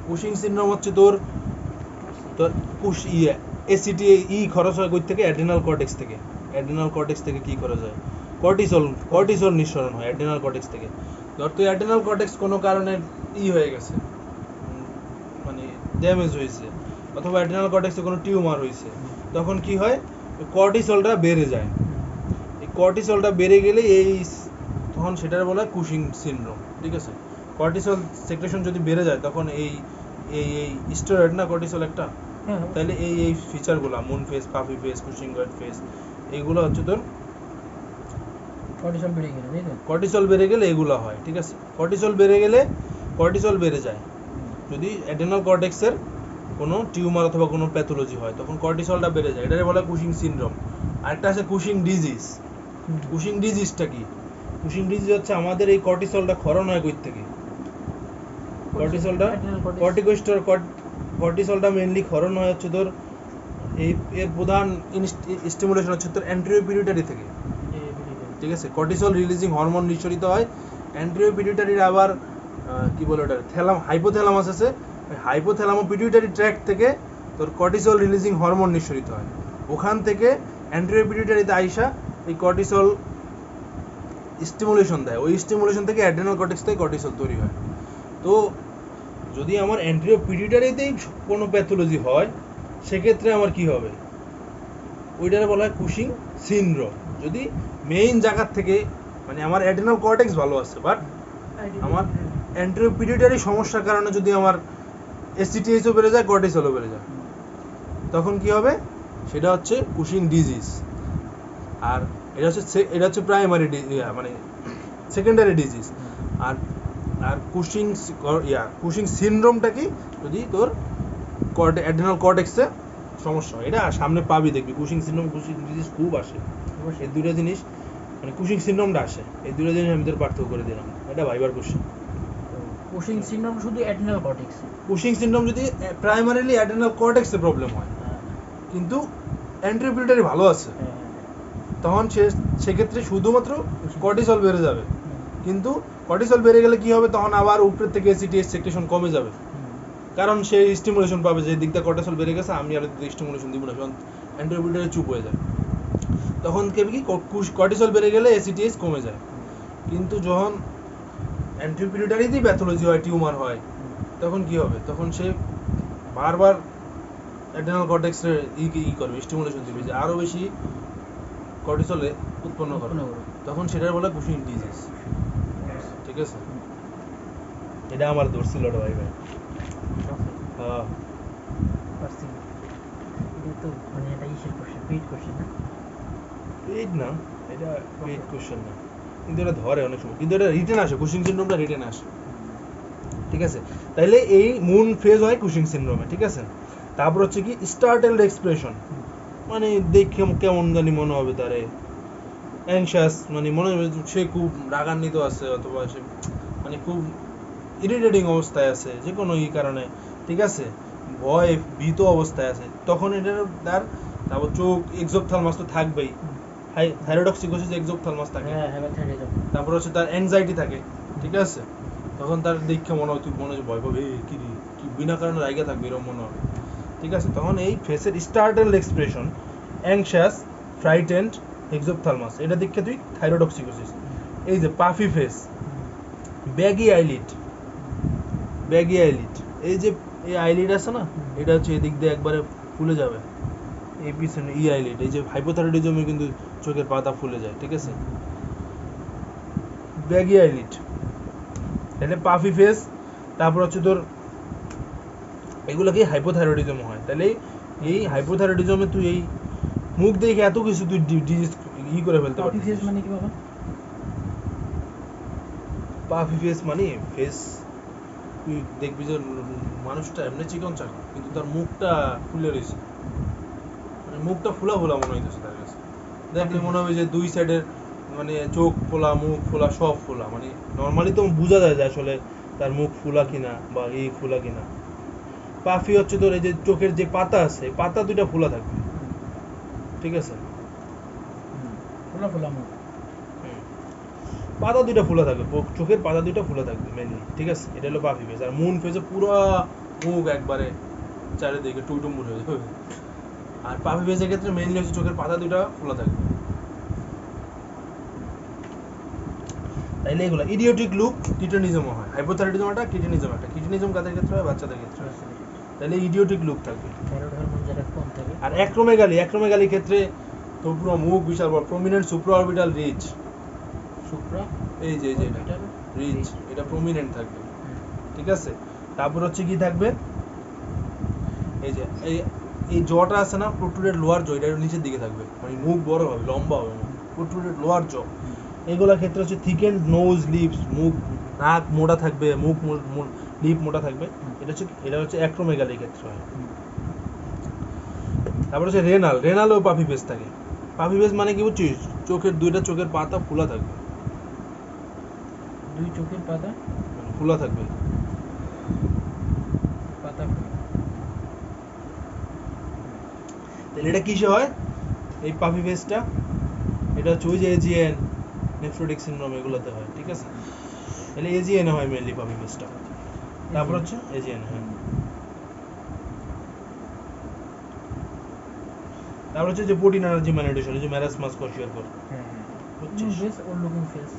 কুশিং সিনড্রোম হচ্ছে তোর তোর এসিটি খরচ হয় কই থেকে? অ্যাড্রিনাল কর্টেক্স থেকে। অ্যাড্রিনাল কর্টেক্স থেকে কি খরচ হয়? কর্টিসল নিঃসরণ হয় অ্যাড্রিনাল কর্টেক্স থেকে। ধর তুই অ্যাড্রিনাল কর্টেক্স কোনো কারণে হয়ে গেছে, মানে ড্যামেজ হয়েছে, অথবা অ্যাড্রিনাল কর্টেক্সে কোনো টিউমার হয়েছে, তখন কি হয়? কর্টিসলটা বেড়ে যায়। এই কর্টিসলটা বেড়ে গেলে তখন সেটার বলা হয় কুশিং সিনড্রোম, ঠিক আছে? কর্টিসল সেক্রেশন যদি বেড়ে যায় তখন এই এই এই স্টেরয়েড না কর্টিসল একটা, তাহলে এই ফিচারগুলো moon face, puffy face, cushingoid face, এইগুলো হচ্ছে তোর কর্টিসল বেড়ে গেলে, তাই তো? কর্টিসল বেড়ে গেলে এগুলো হয়, ঠিক আছে? কর্টিসল বেড়ে যায় যদি অ্যাড্রিনাল কর্টেক্সের কোনো টিউমার অথবা কোনো প্যাথোলজি হয়, তখন কর্টিসলটা বেড়ে যায়, এটাকে বলা হয় কুশিং সিনড্রোম। আরেকটা আছে কুশিং ডিজিজ। কুশিং ডিজিজটা কি? কুশিং ডিজিজ হচ্ছে আমাদের এই কর্টিসলটা ক্ষরণ হয় কই থেকে? কর্টিসলটা মেইনলি ক্ষরণ হয় হচ্ছে তোর এর প্রধান স্টিমুলেশন হচ্ছে তোর অ্যান্টেরিয়র পিটুইটারি থেকে, ঠিক আছে? কর্টিসল রিলিজিং হরমোন নিঃসরিত হয় অ্যান্টেরিয়র পিটুইটারির, আবার কি বলে ওটা, হাইপোথ্যালামাস আছে, হাইপোথ্যালামো পিটুইটারি ট্র্যাক্ট থেকে তোর কর্টিসল রিলিজিং হরমোন নিঃসরিত হয়। ওখান থেকে অ্যান্টেরিয়র পিটুইটারিতে আইসা এই কর্টিসল স্টিমুলেশন দেয়, ওই স্টিমুলেশন থেকে অ্যাড্রিনাল কর্টেক্স থেকে কর্টিসল তৈরি হয়। তো যদি আমার অ্যান্টেরিয়র পিটুইটারিতেই কোনো প্যাথোলজি হয়, সেক্ষেত্রে আমার কি হবে? ওইটারে বলা হয় কুশিং সিনড্রোম। যদি মেইন জায়গার থেকে, মানে আমার অ্যাড্রিনাল কর্টেক্স ভালো আছে, বাট আমার অ্যান্টেরিয়র পিটুইটারি সমস্যার কারণে যদি আমার এসিটিএইচও বেড়ে যায়, কর্টিসলও বেড়ে যায়, তখন কি হবে? সেটা হচ্ছে কুশিং ডিজিজ। আর এটা হচ্ছে প্রাইমারি, মানে সেকেন্ডারি ডিজিজ। আর আর কুশিং সিনড্রোমটা কি? যদি তোর অ্যাড্রিনাল কর্টেক্সে সমস্যা হয়, এটা সামনে পাবি, দেখবি কুশিং সিনড্রোম, কুশিং ডিজিজ খুব আসে। এই দুটো জিনিস, মানে কুশিং সিনড্রোমটা আসে, এই দুটো জিনিস আমি তোর পার্থক্য করে দিলাম। এটা ভাইবার কোশ্চেন। কুশিং সিনড্রোম শুধু অ্যাড্রিনাল কর্টেক্স। কুশিং সিনড্রোম যদি প্রাইমারিলি অ্যাড্রিনাল কর্টেক্সে প্রবলেম হয়, কিন্তু অ্যান্টেরিয়র পিটুইটারি ভালো আছে, তখন সেক্ষেত্রে শুধুমাত্র কর্টিসল বেড়ে যাবে। কিন্তু কর্টিসল বেড়ে গেলে কি হবে? তখন আবার উপরের থেকে এসিটিএইচ সেক্রেশন কমে যাবে, কারণ সে স্টিমুলেশন পাবে যে দিকটা কর্টিসল বেড়ে গেছে, আমি আর স্টিমুলেশন দিব না, কারণ অ্যান্টেরিয়র পিটুইটারি চুপ হয়ে যায়। তখন কি কর্টিসল বেড়ে গেলে এসিটিএইচ কমে যায়। কিন্তু যখন অ্যান্টেরিয়র পিটুইটারিতেই প্যাথোলজি হয়, টিউমার হয়, তখন কি হবে? তখন সে বারবার অ্যাড্রিনাল কর্টেক্সের করবে, স্টিমুলেশন দিবে, যে আরো বেশি কর্টিসলে উৎপন্ন করে, তখন সেটার বলে কুশিং ডিজিজ, ঠিক আছে? এটা আমার দোষ ছিল রে ভাই। হ্যাঁ, এটা তো মানে এটা ইসের কোশ্চেন, পেইড কোশ্চেন না? পেইড না, এটা পেইড কোশ্চেন না, কিন্তু এটা ধরে অনেক সময়, কিন্তু এটা রিটেন আসে, কুশিং সিনড্রোমটা রিটেন আসে। ঠিক আছে? তাইলে এই মুন ফেজ হয় কুশিং সিনড্রোমে, ঠিক আছে? তারপর হচ্ছে কি স্টার্টেলড এক্সপ্রেশন, মানে দেখে কেমন জানি মনে হবে তারে অ্যাংশাস, মানে মনে হবে সে খুব রাগান্বিত আছে, অথবা সে মানে খুব ইরিটেটিং অবস্থায় আছে যে কোনো কারণে, ঠিক আছে? ভয় ভীত অবস্থায় আছে, তখন এটা তার, তারপর চোখ এক্সোপথ্যালমাস তো থাকবেই, থাইরয়েডক্সিকোসিস এক্সোপথ্যালমাস থাকে, হ্যাঁ হ্যাঁ তারপর হচ্ছে তার অ্যাংজাইটি থাকে, ঠিক আছে? তখন তার দেখে মনে হয়, তুই মনে হয় ভয় পাবে, কি রে, কি বিনা কারণে রাইগা থাকবে এরকম মনে হবে, ঠিক আছে? তখন এই ফেসের স্টার্টেল এক্সপ্রেশন অ্যাংশাস, ফ্রাইটেন্ড, এক্সোপথ্যালমাস, এটা দেখে তুই থাইরয়েডক্সিকোসিস। এই যে puffy face, baggy eyelid, baggy eyelid, এই যে এই আইলিড আছে না, এটা হচ্ছে এদিক দিয়ে একবারে ফুলে যাবে, এই পিছনে ই আইলিড, এই যে হাইপোথাইরয়েডিজমে কিন্তু চোখের পাতা ফুলে যায়, ঠিক আছে? ব্যাগি আইলিড, তাহলে পাফি ফেস, তারপর হচ্ছে তোর এগুলোকে হাইপোথাইরয়েডিজম হয়। তাহলে এই হাইপোথাইরয়েডিজমে তুই এই মুখ দেখে এত কিছু তুই ডিজিজ ই করে ফেলতে পাপি পারছিস। ফেস মানে কি বাবা? পাফি ফেস মানে ফেস, তুই দেখবি যে মানুষটা এমনি চিকন চাকন, কিন্তু তার মুখটা ফুলে রয়েছে, মানে মুখটা ফুলা ফুলা মনে হইতেছে তার কাছে, দেখলে মনে হবে যে দুই সাইডের মানে চোখ ফোলা, মুখ ফোলা, সব ফোলা, মানে নর্মালি তো বোঝা যায় যে আসলে তার মুখ ফুলা কিনা বা এই ফুলা কিনা। পাফি হচ্ছে তোর এই যে চোখের যে পাতা আছে, পাতা দুইটা ফুলা থাকবে, ঠিক আছে? ফোলা ফোলা মুখ, পাতা দুইটা ফুলা থাকবে, চোখের পাতা দুইটা ফুলা থাকবে মেনলি, ঠিক আছে? এটা হলো পাফি ফেস। আর মুন ফেসে পুরো মুখ একবারে চারিদিকে টুইটুম্বুর হয়ে যাবে। আর পাফি ফেসের ক্ষেত্রে মেনলি হচ্ছে চোখের পাতা দুইটা ফুলা থাকবে। তাইলে এগুলো ইডিওটিক লুক কিটেনিজমও হয়, হাইপোথাইরয়েডিজম একটা, কিটেনিজম একটা। কিটেনিজম কাদের ক্ষেত্রে হয়? বাচ্চাদের ক্ষেত্রে হয়। তাহলে ইডিওটিক লুক থাকবে। থাইরয়েড হরমোন যেটা কম থাকে। আর অ্যাক্রোমেগালির ক্ষেত্রে তো পুরো মুখ বিশাল বড়, প্রমিনেন্ট সুপ্রাঅরবিটাল রিজ, সুপ্রা, এই যে এটা রিজ, এটা প্রমিনেন্ট থাকবে, ঠিক আছে? তারপর হচ্ছে কি থাকবে, এই যে এই জটা আছে না, প্রোট্রুডেড লোয়ার জ, এটা নিচের দিকে থাকবে, মানে মুখ বড় হবে, লম্বা হবে মুখ, প্রোট্রুডেড লোয়ার জ। এগুলোর ক্ষেত্রে হচ্ছে থিকেন্ড নোজ, লিপস, মুখ, নাক মোটা থাকবে, মুখ লিপ মোটা থাকবে, এটা হচ্ছে অ্যাক্রোমেগালির ক্ষেত্রে হয়। তারপর হচ্ছে রেনালও পাফি ফেস থাকে। পাফি ফেস মানে কি বুঝছিস? দুইটা চোখের পাতা ফুলা থাকবে, দুই চোখের পাতা ফুলা থাকবে, পাতা। তাহলে এটা কিসে হয় এই পাফি ফেসটা? এটা হচ্ছে ওই যে এজিএন, নেফ্রোটিক সিনড্রোম, এগুলোতে হয়, ঠিক আছে? তাহলে এজিএন হয় মেইনলি পাফি ফেসটা। তারপর হচ্ছে এজিএন, হ্যাঁ। তারপর হচ্ছে যে প্রোটিন এনার্জি ম্যানিটেশন, এই যে ম্যারাসমাস কশিয়ার পর, বুঝছিস? Face old looking face.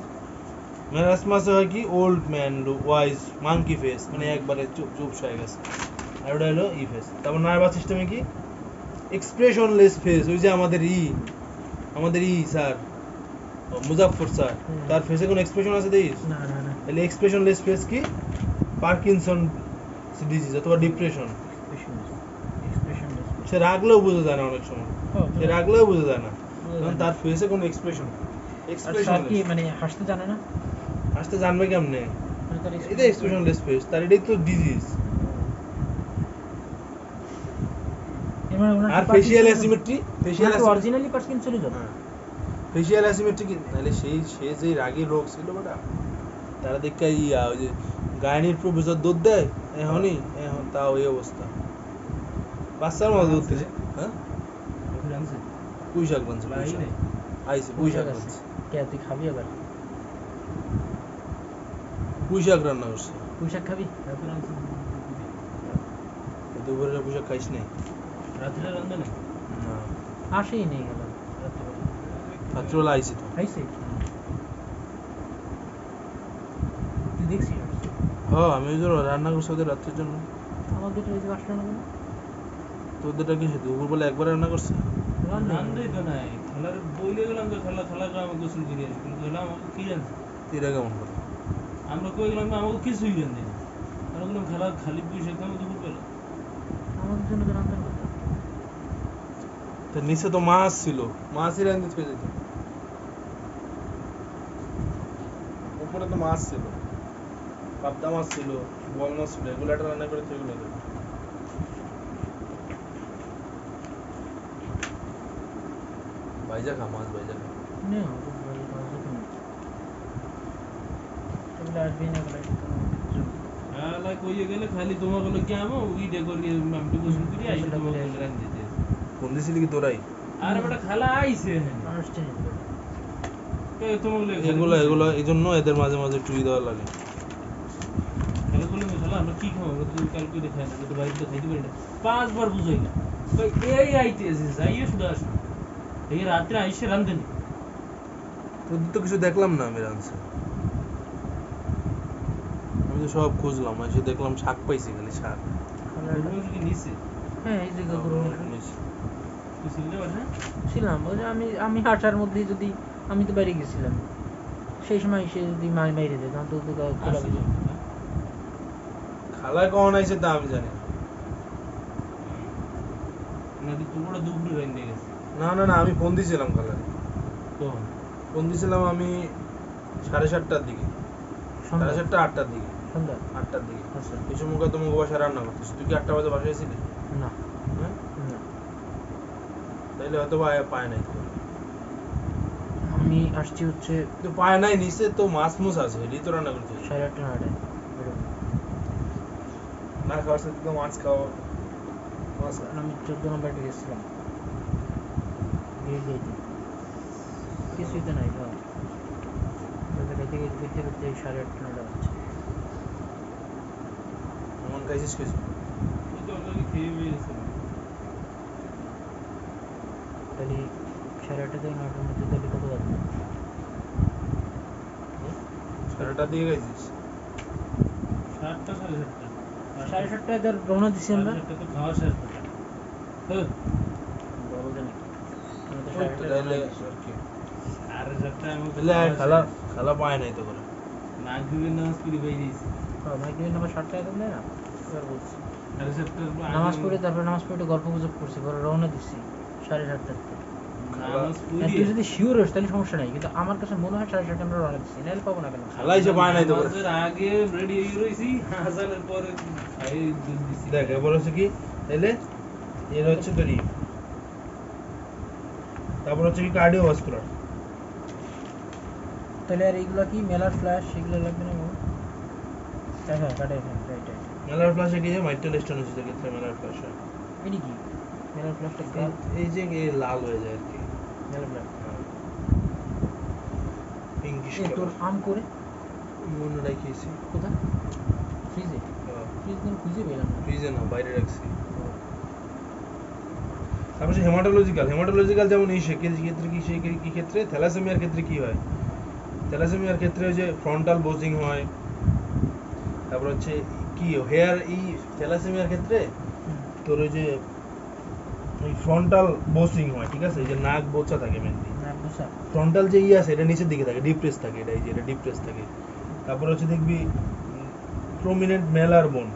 ম্যারাসমাসে হয় কি old man wise monkey face, মানে একবারে চুপ হয়ে গেছে। আর ওটা হলো ই ফেস। তারপর নার্ভাস সিস্টেমে কি এক্সপ্রেশনলেস ফেস, ওই যে আমাদের স্যার মুজাফফর স্যার, তার ফেসে কোনো এক্সপ্রেশন আছে দেখিস? না না না, তাহলে এক্সপ্রেশনলেস ফেস কি পার্কিনসন ডিজিজ অথবা ডিপ্রেশন। সে রাগলেও বোঝা যায় না, অনেক সময় সে রাগলেও বোঝা যায় না, কারণ তার ফেসে কোনো এক্সপ্রেশন কি মানে হাসতে জানে না, আসতে জানবে কেমনে? মানে তার এটা এক্সপ্রেশনলেস ফেস, তার এটাই তো ডিজিজ। আর facial asymmetry, originally parkinsonism. Facial asymmetry কি, নাহলে সে যে রাগী লোক ছিল বেটা, তারা দেখে ওই যে গায়নির প্রফেসর দুধ দেয় এখন তা ওই অবস্থা, বাচ্চার মতো দুধ দিছে। হ্যাঁ, পুঁই শাক বানছে, পুঁই শাক বানছে, কে তুই খাবি আবার? পুঁই শাক রান্না করছে। পুঁই শাক খাবি? দুপুরে পুঁই শাক খাইস নাই? রাত্রে রান্না না, আসেই নেই গেল রাত্রিবেলা আইসি তো, খাইছে। তুই দেখছিস? হ্যাঁ, আমি ওই যে রান্না করছি ওদের রাত্রের জন্য। আমার দুটো ওই যে বাসটা না কেন? তোদেরটা কি দুপুরবেলা একবার রান্না করছে? রান্নাই তো নাই, খেলার বইলে গেলাম তো খেলা আমি গোসল করে আসি, কিন্তু আমাকে কি জানছে এরা কেমন করে? আমরা কই গেলাম আমাকে কিছুই জানতে না, আমরা বললাম খেলা খালি পয়সা কেমন দুপুরবেলা। আমাদের জন্য তো রান্নার কথা। তো নিচে তো মাছ ছিল, মাছই রান্না খেয়ে যেত, উপরে তো মাছ ছিল। পাবদা মাছ ছিল, বোয়াল মাছ ছিল, এগুলো একটা রান্না করে তো এগুলো দেবে। ভাইজা খা, মাছ ভাইজা খা। না ওটা ভালো ভালো দেখুন এগুলো আসবে না এগুলো আলা কইয়ে গেলে খালি তোমার গুলো কি আমো উইডে করি আমি গোসল করি আই তোমার গুলো রান দিতে ফোন দিছিলি কি তোরাই? আর বেটা খালা আইছে আসছে না কে তোমার গুলো এগুলো এই জন্য এদের মাঝে মাঝে টুই দেওয়া লাগে। খালা বলে খালা আমরা কি খাবো আমরা তো কাল করে খাই না তো বাড়িতে খাইতে পারি না পাঁচবার বুঝাই না ভাই এই আইতেছে যাইয়ে শুধু আসো এই রাত্রে আইসে রান্ধেন তোদের তো কিছু দেখলাম না আমি রাঁধছে। আমি তো সব খুঁজলাম, এসে দেখলাম শাক পাইছি, খালি শাক। গরু কি নিছে হ্যাঁ এই যে গরু নিছি। তুই ছিলি না বাসা ছিলাম ওই যে আমি হাঁটার মধ্যে যদি আমি তো বাইরে গেছিলাম সেই সময় সে যদি মাইরে দেয় তখন তো খোলা আসছিল খালায় কখন আইছে তা আমি জানি না। নাকি তোমরা দুপুরে রান দিয়ে গেছে না না না, আমি ফোন দিয়েছিলাম খালায়। কখন ফোন দিয়েছিলাম আমি 7:30টার দিকে, সন্ধ্যা 7:30 8টার দিকে, সন্ধ্যা 8টার দিকে। আচ্ছা এই সময় তো মুখ বাসায় রান্না করতিস, তুই কি 8টা বাজে বাসায় ছিলি? না হ্যাঁ, না তাইলে হয়তো বা পায় নাই তো। আমি আসছি হচ্ছে তো পায় নাই, নিচে তো মাছ মুছ আছে, এটাই তো রান্না করতে 8:30 9টায় না খাওয়ার সাথে তো মাছ খাওয়া। মাছ আমি 14 নম্বরে গেছিলাম কিছুই তো নাই খাওয়া খাইতে খাইতে খাইতে 8:30 9টা হচ্ছে এমন খাইছিস কিছু? এই তো অলরেডি খেয়ে বেরিয়েছে তাহলে 8:30 থেকে 9টার মধ্যে তাহলে কত বাজবে 7টার দিকে খাইছিস? 7টা 7:30 7:30টায় ধর রওনা দিছি আমরা তো খাওয়া শেষ হ্যাঁ বড় নাকি আমরা তো ওই তো 7:30টায় তাইলে রওনা দিছি। আর কি। আর 7টা আমি তাইলে খালা খালা পায় নাই তো করে। মাগরিবের নামাজ পড়ে বেরিয়েছি মাইগ্রেন নামাজ 7টায় দেন না এবার বলছি আর 7টার নামাজ পড়ে তারপরে নামাজ পড়ে গল্প গুজব করছি পরে রওনা দিছি 7:30টাতে নামাজ তুই পড়ে যদি শিওর হোস তাহলে সমস্যা নাই কিন্তু আমার কাছে মনে হয় 7:30টায় আমরা রওনা দিছি নাহলে পাবো না কেন খালা এসে পায় নাই তো করে। নামাজের আগে রেডি হয়ে রইছি আজানের পরে এই দুধ দিছি দেখ এবার হচ্ছে কি, তাইলে এর হচ্ছে তোর তারপর হচ্ছে কি কার্ডিওভাস্কুলার। তাহলে আর এইগুলো কি মেলার ফ্ল্যাশ এগুলো লাগবে না বাবা? হ্যাঁ কাটে হ্যাঁ রাইট রাইট মেলার ফ্লাশে কি হয়, মাইট্রাল স্টেনোসিসের ক্ষেত্রে মেলার ফ্লাশ হয়। এটি কি মেলার ফ্ল্যাশটা কি এই যে লাল হয়ে যায় আর কি, মেলার ফ্ল্যাশ পিঙ্কিশ এ তোর আম করে মনে রাখিয়েছি। কোথায় ফ্রিজে ফ্রিজ দিন খুঁজে পেলাম না ফ্রিজে না, বাইরে রাখছি। তারপর হচ্ছে হেমাটোলজিক্যাল যেমন এই ক্ষেত্রে কি সেই কি ক্ষেত্রে থ্যালাসেমিয়ার ক্ষেত্রে কি হয়, থ্যালাসেমিয়ার ক্ষেত্রে ওই যে ফ্রন্টাল বোজিং হয়। তারপর হচ্ছে কি হেয়ার এই থ্যালাসেমিয়ার ক্ষেত্রে তোর ওই যে ওই ফ্রন্টাল বোসিং হয়, ঠিক আছে, এই যে নাক বোচা থাকে মেনলি। না বুঝা ফ্রন্টাল যে আছে এটা নিচের দিকে থাকে, ডিপ্রেস থাকে, এটা এই যে এটা ডিপ্রেস থাকে। তারপর হচ্ছে দেখবি প্রমিনেন্ট মেলার বোন,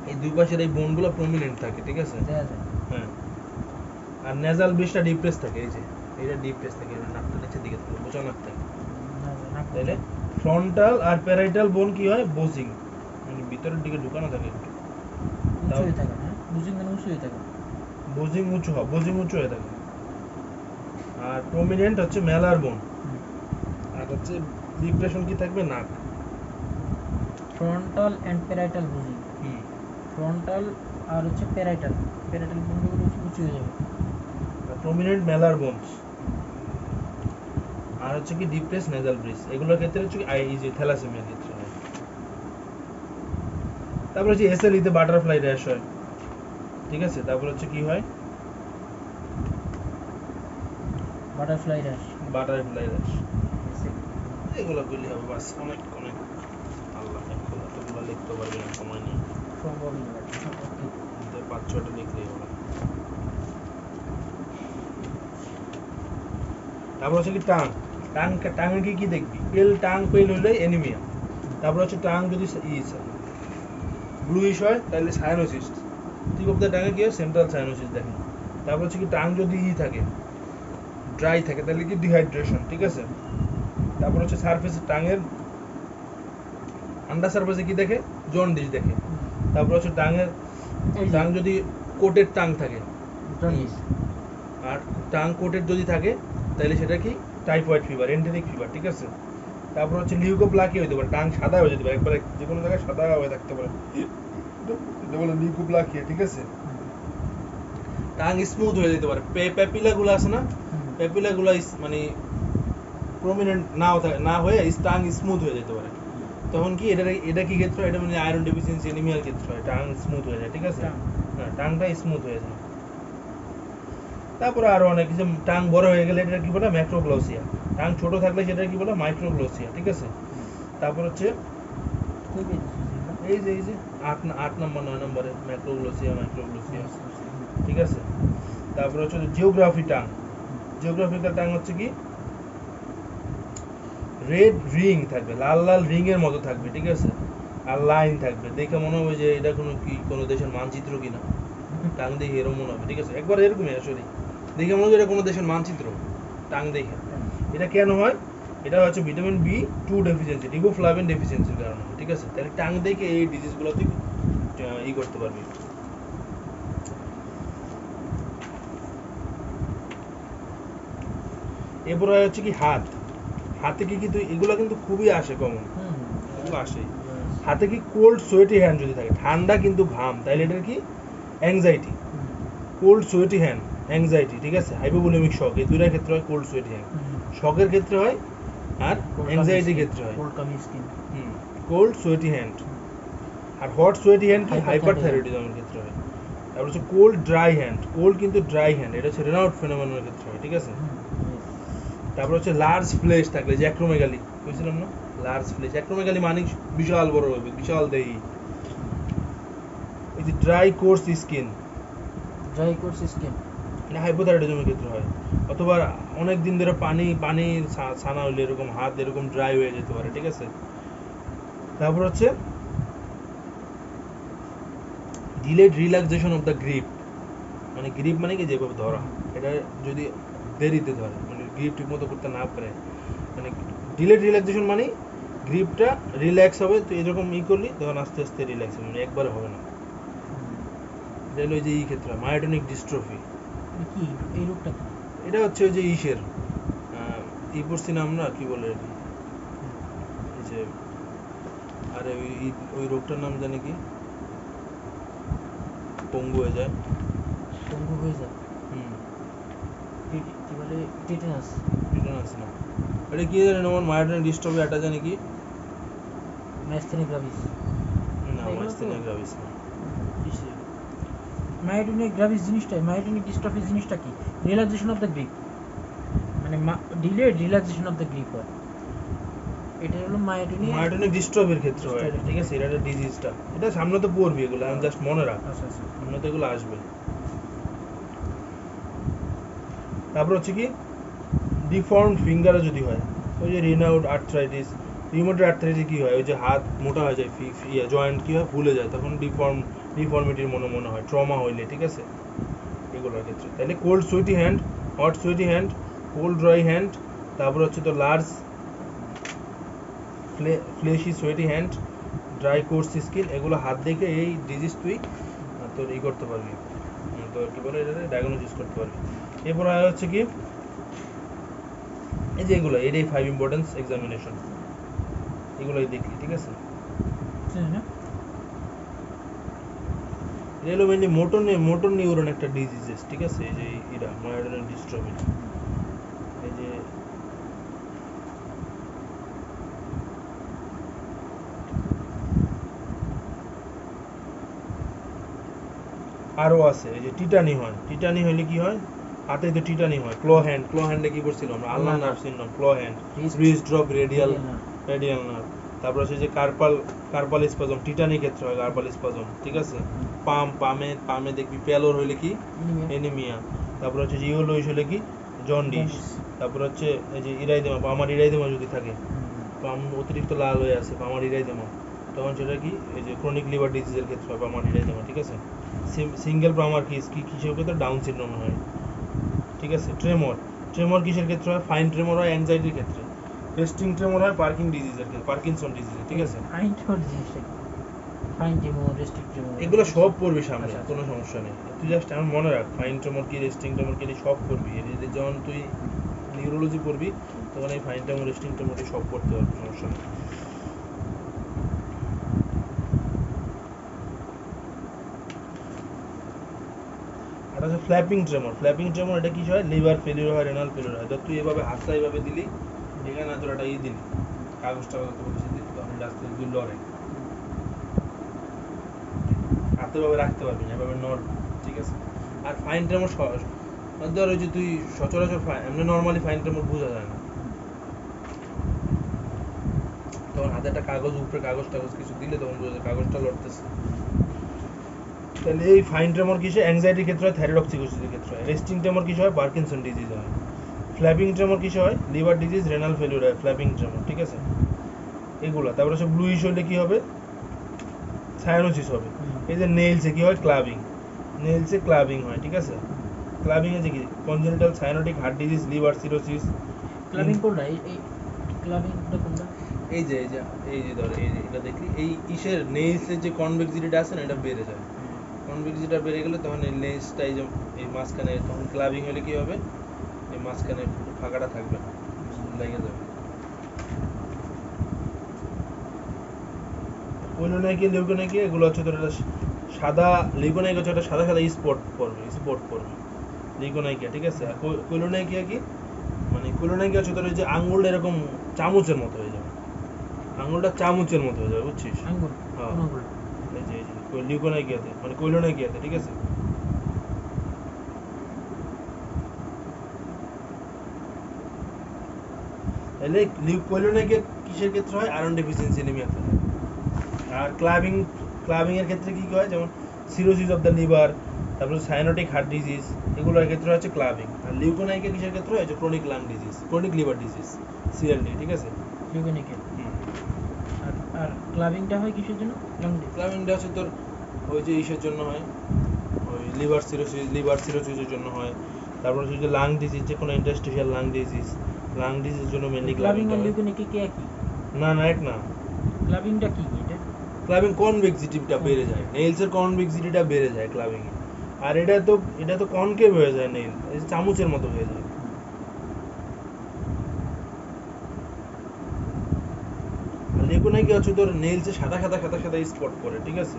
এই দুই পাশের এই বোনগুলো প্রমিনেন্ট থাকে, ঠিক আছে। দেখা যায় হ্যাঁ, আর নেজাল ব্রিজটা ডিপ্রেস থাকে, এই যে এটা ডিপ্রেস থাকে, এটা নাকটা নিচের দিকে থাকে, বোচা নাক থাকে। না তাইলে ফ্রন্টাল আর প্যারাইটাল বোন কি হয়, বোজিং, মানে ভিতরের দিকে ঢুকানো থাকে একটু। উঁচু হয়ে থাকে না বুঝিং মানে উঁচু হয়ে থাকে বোজিং উঁচু হয়, বোজিং উঁচু হয়ে থাকে। আর প্রমিনেন্ট হচ্ছে মেলার বোন, আর হচ্ছে ডিপ্রেশন কি থাকবে, নাক। ফ্রন্টাল এন্ড প্যারাইটাল বুঝি ফ্রন্টাল আর হচ্ছে প্যারাইটাল বন্ধুগুলো উঁচু হয়ে যাবে প্রমিনেন্ট মেলার বোনস, আর হচ্ছে কি ডিপ্রেস নেজাল ব্রিজ, এগুলোর ক্ষেত্রে হচ্ছে এই যে থ্যালাসেমিয়ার ক্ষেত্রে হয়। তারপর হচ্ছে এসএলইতে বাটারফ্লাই র্যাশ হয়, ঠিক আছে। তারপর হচ্ছে কি হয়, বাটারফ্লাই র্যাশ বাটারফ্লাই র্যাশ। এগুলো করলে হবে বাস, অনেক অনেক। আল্লাহ এতগুলো লিখতে পারবে না, সময় নেই। সম্ভবই না 5-6টা লিখলেই হবে। তারপর হচ্ছে কি টাঙে কি দেখবি, টাং পেল হলে অ্যানিমিয়া। তারপর হচ্ছে টাং যদি ব্লুইশ হয় তাহলে সায়ানোসিস, ঠিক অফ দ্য টাঙে কি হয়, সেন্ট্রাল সায়ানোসিস দেখেন। তারপর হচ্ছে কি টাং যদি থাকে, ড্রাই থাকে, তাহলে কি ডিহাইড্রেশন, ঠিক আছে। তারপর হচ্ছে সারফেসে টাঙের আন্ডার সারফেসে কি দেখে? জন্ডিস দেখে। হুম। তারপর হচ্ছে টাঙের এই যে টাং যদি কোটেড টাং থাকে, জন্ডিস। আর টাং কোটেড যদি থাকে তাহলে সেটা কি? টাইফয়েড ফিভার, এন্টেরিক ফিভার, ঠিক আছে? তারপর হচ্ছে লিউকোপ্লাকি হতে পারে, টাং সাদা হয়ে যেতে পারে, একবারে যে কোনো জায়গায় সাদা হয়ে থাকতে পারে, এটা বলে লিউকোপ্লাকি, ঠিক আছে? টাং স্মুথ হয়ে যেতে পারে, প্যাপিলাগুলো আছে না, হুম। প্যাপিলাগুলো মানে প্রমিনেন্ট না হয়ে টাং স্মুথ হয়ে যেতে পারে। তখন কি এটা কি ক্ষেত্রে হয়? এটা মানে আয়রন ডেফিসিয়েন্সি এনিমিয়ার ক্ষেত্রে হয়, টাং স্মুথ হয়ে যায়, ঠিক আছে? টাং। হ্যাঁ, টাংটা স্মুথ হয়ে যায়। তারপরে আরো অনেক কিছু, টাং বড় হয়ে গেলে এটা কি বলে? ম্যাক্রোগ্লোসিয়া। টাং ছোট থাকলে সেটা কি বলে? মাইক্রোগ্লোসিয়া, ঠিক আছে? তারপর হচ্ছে কই পেয়েছিস এগুলো? এই যে 8 নম্বর 9 নম্বরে ম্যাক্রোগ্লোসিয়া, মাইক্রোগ্লোসিয়া, ঠিক আছে? তারপর হচ্ছে জিওগ্রাফি টাং। জিওগ্রাফিক্যাল টাং হচ্ছে কি? রেড রিং থাকবে, লাল লাল রিং এর মতো থাকবে, ঠিক আছে? আর লাইন থাকবে, দেখে মনে হবে যে এটা কোনো দেশের মানচিত্র কিনা। টাং দেখে এরকম মনে হবে, ঠিক আছে? একবার এরকমই আসলে দেখে মনে হয় এটা কোনো দেশের মানচিত্র, টাং দেখে। এটা কেন হয়? এটা হচ্ছে ভিটামিন B2 ডেফিসিয়েন্সি, রিবোফ্লাভিন ডেফিসিয়েন্সির কারণে, ঠিক আছে? তাহলে টাং দেখে এই ডিজিজগুলো তুই করতে পারবি। এরপর হচ্ছে কি হাত। হাতে কি তুই এগুলো কিন্তু খুবই আসে কমন, হুম। এগুলো আসে। হাতে কি কোল্ড সোয়েটি হ্যান্ড যদি থাকে, ঠান্ডা কিন্তু ঘাম, তাইলে এটার কি? Anxiety. Cold sweaty hand, anxiety, ঠিক আছে? হাইপোভোলেমিক শক, এই দুইটার ক্ষেত্রে হয় কোল্ড সোয়েটি হ্যান্ড। শকের ক্ষেত্রে হয় আর অ্যাংজাইটির ক্ষেত্রে হয় cold clammy skin. Cold sweaty hand. আর হট সোয়েটি হ্যান্ড কি? Hyperthyroidism। হাইপারথাইরয়েডিজমের ক্ষেত্রে হয়। তারপর হচ্ছে কোল্ড ড্রাই হ্যান্ড, কোল্ড কিন্তু ড্রাই হ্যান্ড, এটা হচ্ছে রেনাউট ফেনোমেননের ক্ষেত্রে হয়, ঠিক আছে? তারপর হচ্ছে লার্জ ফ্লেশ থাকলে, যে অ্যাক্রোমেগালি বুঝছিলাম না, লার্জ ফ্লেশ, অ্যাক্রোমেগালি মানে বিশাল বড় হবে, বিশাল দেহি। এই যে dry coarse skin, dry coarse skin. এটা হাইপোথাইরয়েডিজমের ক্ষেত্রে হয়। অথবা অনেক দিন ধরে পানির ছানা হইলে এরকম হাত এরকম ড্রাই হয়ে যেতে পারে, ঠিক আছে? তারপর হচ্ছে delayed relaxation of the grip, মানে গ্রিপ মানে কি? যেভাবে ধরা, এটা যদি দেরিতে ধরে, মানে গ্রিপ ঠিক মতো করতে না পারে, মানে ডিলেড রিল্যাক্সেশন মানে গ্রিপটা রিল্যাক্স হবে, তো এরকম করলি তখন আস্তে আস্তে রিল্যাক্স হবে, মানে একবারে হবে না। এটা হলো যে ক্ষেত্রে মায়োটনিক ডিস্ট্রফি। কি এই রোগটা কি? এটা হচ্ছে ওই যে ইসের পড়ছি না আমরা, কি বলে এটি, এই যে, আরে ওই রোগটার নাম জানি কি? পঙ্গু হয়ে যায়। পঙ্গু হয়ে যায়। হুম, কি বলে? টিটেনাস। টিটানাস না, এটা কি জানি না, আমার মায়োটনিক ডিস্ট্রফি, এটা জানি কি? ম্যাস্থেনিয়া গ্রাভিস। না, এগুলো তো- মাইস্থেনিয়া গ্রাভিস না। মায়োটনিক গ্রাভিস জিনিসটা, মায়োটনিক ডিস্ট্রফি জিনিসটা কি? রিল্যাক্সেশন অফ দ্য গ্রিপ, মানে delayed relaxation of the grip হয়। এটা হলো মায়োটনিক। মায়োটনিক ডিস্ট্রফির ক্ষেত্রে হয় এটা, Dystrophy। ঠিক আছে? এটা একটা ডিজিজটা, এটা সামনে তো পড়বি, এগুলো আমি জাস্ট মনে রাখ, আচ্ছা আচ্ছা। সামনে তো এগুলো আসবে। তারপর হচ্ছে কি? ডিফর্ম ফিঙ্গারে যদি হয়, ওই যে রিনাউড আর্থ্রাইটিস, রিউমেটয়েড আর্থ্রাইটিস কি হয়? ওই যে হাত মোটা হয়ে যায়, জয়েন্ট কি হয়? ফুলে যায়, তখন ডিফর্মিটির মনে হয়, ট্রমা হইলে, ঠিক আছে? এগুলোর ক্ষেত্রে তাহলে cold sweaty hand, hot sweaty hand, cold dry hand, তারপর হচ্ছে তো large fleshy sweaty hand, dry coarse skin, এগুলো হাত দেখে এই ডিজিজ তুই তোর করতে পারবি, তোর কি বলে এটা ডায়াগনোসিস করতে পারবি। এরপর আর হচ্ছে কি? এই যে এগুলো, এটাই 5 ইম্পর্টেন্স এক্সামিনেশন, এগুলোই দেখলি, ঠিক আছে? চিনি না। এটা হলো মেনলি মোটর নিউরন একটা ডিজিজেস, ঠিক আছে? এই যে এটা মায়োটনিক ডিস্ট্রফি, এই যে আরও আছে, এই যে টিটানি হয়, টিটানি হলে কি হয়? হাতে তো টিটানি হয়। ক্লো হ্যান্ডে কি করছিল আমরা? আল্লাহ nerve syndrome, claw hand, wrist drop radial nerve. তারপর হচ্ছে যে কার্পাল স্পাজম, টিটানি ক্ষেত্রে হয় কার্পাল স্পাজম, ঠিক আছে? পামে দেখবি প্যালোর হইলে কি? এনিমিয়া। তারপর হচ্ছে জিওলোইস হলে কি? জন্ডিস। তারপর হচ্ছে এই যে ইরাইদেমা, পামার ইরাইদেমা যদি থাকে, পাম অতিরিক্ত লাল হয়ে আছে, পামার ইরাইদেমা, তখন সেটা কি? এই যে ক্রনিক লিভার ডিজিজের ক্ষেত্রে হয় পামার ইরাইদেমা, ঠিক আছে? সিঙ্গেল পামার কিসের ক্ষেত্রে? ডাউন সিনড্রোম হয়, ঠিক আছে? ট্রেমর কিসের ক্ষেত্রে হয়? ফাইন ট্রেমর হয় অ্যাংজাইটির ক্ষেত্রে। রেস্টিং ট্রেমর হয় পার্কিং ডিজিজের ক্ষেত্রে, পার্কিনসন ডিজিজে, ঠিক আছে? ফাইন টোর জিনিসটা কি? ফাইন ট্রেমর, রেস্ট্রিক্ট ট্রেমর, এগুলো সব পড়বি সামনে, আচ্ছা, আচ্ছা। কোনো সমস্যা নেই। তুই জাস্ট আমার মনে রাখ ফাইন ট্রেমর কি, রেস্টিং ট্রেমর কি, সব পড়বি। যখন তুই নিউরোলজি পড়বি তখন এই ফাইন ট্রেমর, রেস্টিং ট্রেমর সব পড়তে পারবি, সমস্যা নেই। আর আছে ফ্ল্যাপিং ট্রেমর। ফ্ল্যাপিং ট্রেমর এটা কি হয়? লিভার ফেলিওর হয়, রেনাল ফেলিওর হয়। ধর তুই এভাবে হাতটা এইভাবে দিলি, এখানে তোর একটা দিলি, কাগজটা বেশি দিলি, তখন এটা আস্তে আস্তে লড়ে, হাতে এভাবে রাখতে পারবি না, এভাবে নড়, ঠিক আছে? আর ফাইন ট্রেমর ধর ওই যে তুই সচরাচর এমনি নর্মালি ফাইন ট্রেমর বোঝা যায় না, তখন হাতে একটা কাগজ, উপরে কাগজ টাগজ কিছু দিলে তখন বোঝা যায় কাগজটা লড়তেছে। তাহলে এই ফাইন ট্রেমর কিসে? অ্যাংজাইটির ক্ষেত্রে হয়, থাইরয়েডক্সিকোসিসের ক্ষেত্রে হয়। রেস্টিং ট্রেমর কিসে হয়? পার্কিনসন ডিজিজ হয়। ফ্ল্যাপিং ট্রেমর কিসে হয়? লিভার ডিজিজ, রেনাল ফেলিওর হয় ফ্ল্যাপিং ট্রেমর, ঠিক আছে? এগুলা। তারপরে সব ব্লুইশ হলে কি হবে? সায়ানোসিস হবে। এই যে নেইলসে কি হয়? ক্লাবিং, নেইলসে ক্লাবিং হয়, ঠিক আছে? ক্লাবিং এ যে কি? Congenital cyanotic heart disease, liver cirrhosis. Clubbing কোনটা? এই ক্লাবিংটা কোনটা? এই যে ধর এই যে এটা দেখলি, এই ইসের নেইলসের যে কনভেক্সিটিটা আছে না, এটা বেড়ে যায়। কনভেক্সিটিটা বেড়ে গেলে তখন এই লেন্সটা এই যে এই মাঝখানে, তখন ক্লাবিং হলে কি হবে? এই মাঝখানে ফাঁকাটা থাকবে না, লেগে যাবে। কোইলোনাইকিয়া, লিউকোনাইকিয়া এগুলো হচ্ছে তোর একটা সাদা, লিউকোনাইকিয়া হচ্ছে একটা সাদা সাদা স্পট পড়বে লিউকোনাইকিয়া, ঠিক আছে? আর কোইলোনাইকিয়া কি? মানে কোইলোনাইকিয়া হচ্ছে তোর ওই যে আঙ্গুলটা এরকম চামচের মতো হয়ে যাবে, আঙ্গুলটা চামচের মতো হয়ে যাবে, বুঝছিস? আঙ্গুল? হ্যাঁ। কোন আঙ্গুল? এই যে লিউকোনাইকিয়াতে, মানে কোইলোনাইকিয়াতে, ঠিক আছে? তাহলে কোইলোনাইকিয়া কিসের ক্ষেত্রে হয়? আয়রন ডেফিসিয়েন্সি অ্যানিমিয়াতে হয়। আর ক্লাবিং এর ক্ষেত্রে কি হয়? যেমন সিরোসিস অফ দ্য লিভার, তারপরে সায়ানোটিক হার্ট ডিজিজ, এগুলোর ক্ষেত্রে হচ্ছে ক্লাবিং। আর লিউকোনাইকিয়া কিসের ক্ষেত্রে হয়? যে chronic lung disease, chronic liver disease, CLD, ঠিক আছে? লিউকোনিকেল। আর আর ক্লাবিংটা হয় কিসের জন্য? ক্লাবিংটা হচ্ছে তোর ওই যে ইসের জন্য হয়, ওই লিভার সিরোসিসের জন্য হয়। তারপর হচ্ছে যে লাং ডিজিজ, যে কোনো ইন্টারস্টিশিয়াল লাং ডিজিজের জন্য মেইনলি ক্লাবিং ক্লাবিংটা আর হয়। লিউকোনিকে কি একই? না না, এক না। ক্লাবিংটা কি এটা? ক্লাবিং কনভেক্সিটিটা বেড়ে যায়, নেইলসের কনভেক্সিটিটা বেড়ে যায় ক্লাবিং এ। আর এটা তো কনকেভ হয়ে যায়, নেইল এই যে চামচের মতো হয়ে যায়। আর লিউকোনাইকিয়া হচ্ছে তোর নেইলসে সাদা সাদা স্পট পড়ে, ঠিক আছে?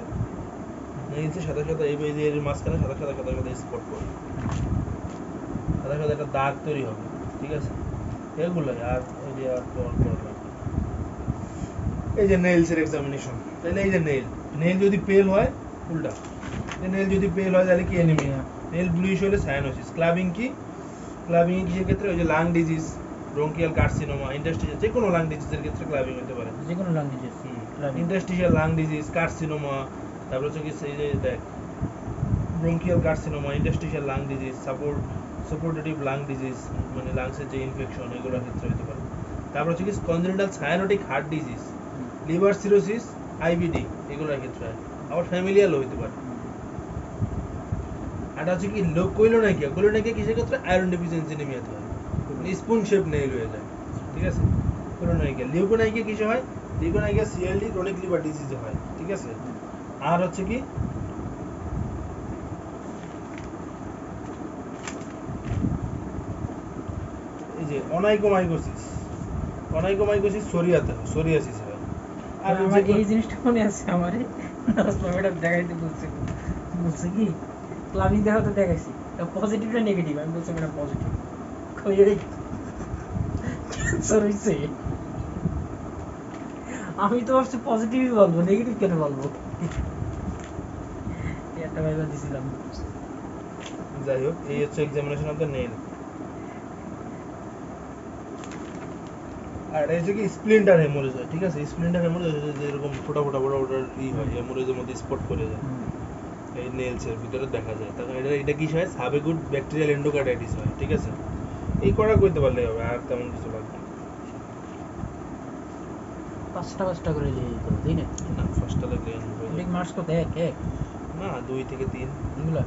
নেইলসে সাদা সাদা এই যে এর মাঝখানে সাদা সাদা স্পট পড়ে, সাদা সাদা একটা দাগ তৈরি হবে, ঠিক আছে? এগুলাই। আর এই যে আর এই যে নেইলসের এক্সামিনেশন। তাহলে এই যে নেইল যদি পেল হয়, উল্টা নেইল যদি পেল হয় তাহলে কি? অ্যানিমিয়া। নেইল ব্লুইশ হলে সায়ানোসিস। ক্লাবিং কি? ক্লাবিং কিসের ক্ষেত্রে? ওই যে lung disease, bronchial carcinoma, interstitial, যে কোনো লাং ডিজিজের ক্ষেত্রে ক্লাবিং হতে পারে। যে কোনো lung disease clubbing. Interstitial lung disease, carcinoma, তারপর হচ্ছে কি এই যে দেখ bronchial carcinoma, interstitial lung disease, suppurative lung disease, মানে লাংসের যে ইনফেকশন, এগুলোর ক্ষেত্রে হতে পারে। তারপর হচ্ছে কি congenital cyanotic heart disease, liver cirrhosis, IBD, এগুলোর ক্ষেত্রে হয়। আবার ফ্যামিলিয়ালও হতে পারে। আর হচ্ছে কি কোইলোনাইকিয়া কিসের ক্ষেত্রে? আয়রন ডেফিসিয়েন্সি অ্যানিমিয়াতে হয়, স্পুন শেপ নেইল হয়ে যায়, ঠিক আছে? কোইলোনাইকিয়া। লিউকোনাইকিয়া কিসে হয়? লিউকোনাইকিয়া সিএলডি, ক্রনিক লিভার ডিজিজে হয়, ঠিক আছে? আর হচ্ছে কি এই যে অনাইকোমাইকোসিস সোরিয়াসিস হয়। আর আমার এই জিনিসটা মনে আছে, আমার ম্যাডাম দেখাইতে বলছে কি ক্লাবিং দেখাতে দেখাইছি, পজিটিভ না নেগেটিভ? আমি বলছি ম্যাডাম পজিটিভ। ক্যান্সার হইছে। আমি তো ভাবছি পজিটিভই বলবো, নেগেটিভ কেন বলবো? একটা ভাইবা দিছিলাম। যাই হোক, এই হচ্ছে এক্সামিনেশন অফ দ্য নেইল। আর এই যে কি স্প্লিন্টার হেমোরেজ হয়, ঠিক আছে? স্প্লিন্টার হেমোরেজ যে এরকম ফোটা ফোটা বড় বড় হয়, হেমোরেজের মধ্যে স্পট করে যায়, এই নেইলসের ভিতরে দেখা যায়। তখন এটা কি হয়? সাবেগুড ব্যাকটেরিয়াল এন্ডোকার্ডাইটিস হয়, ঠিক আছে? এই করা কইতে পারলেই হবে, আর তেমন কিছু লাগবে না। 5টা করে দিয়ে দিত, তাই না? না, ফার্স্টটা লাগলে অনেক মার্কস কত? এক না, 2 থেকে 3। এগুলা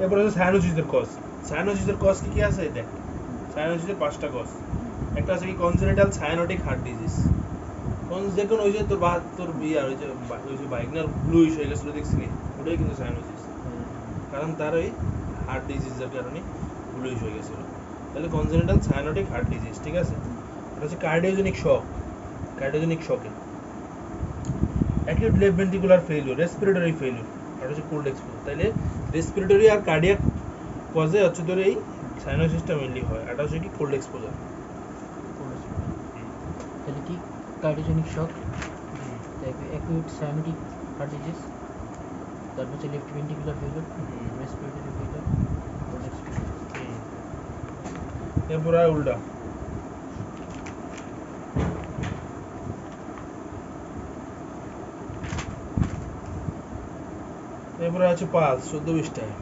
এরপর হচ্ছে সায়ানোসিসের কজ। সায়ানোসিসের কজ কি কি আছে দেখ। সায়ানোসিসের 5টা কজ। একটা আছে কি কনজেনিটাল সায়ানোটিক হার্ট ডিজিজ। দেখুন ওই যে তোর বিয়ে আর ওই যে বাইকনার ব্লুইশ হয়ে গেছিল দেখছিলি, ওটাই কিন্তু সায়ানোসিস। কারণ তার ওই হার্ট ডিজিজের কারণে ব্লুইশ হয়ে গেছিল। তাহলে কনজেনিটাল সায়ানোটিক হার্ট ডিজিজ, ঠিক আছে। এটা হচ্ছে কার্ডিওজেনিক শক, কার্ডিওজেনিক শকে। Acute left ventricular failure, respiratory failure, আর হচ্ছে কোল্ড এক্সপোজার। তাইলে রেসপিরেটরি আর কার্ডিয়াক কজে হচ্ছে তোর এই সাইনোসিসটা মেইনলি হয়। এটা হচ্ছে কি কোল্ড এক্সপোজার। তাহলে কি cardiogenic shock, acute cyanotic heart disease, তারপর হচ্ছে left ventricular failure, respiratory failure, cold exposure. এরপর আর উল্টা এরপরে আছে পালস 14-20টায়।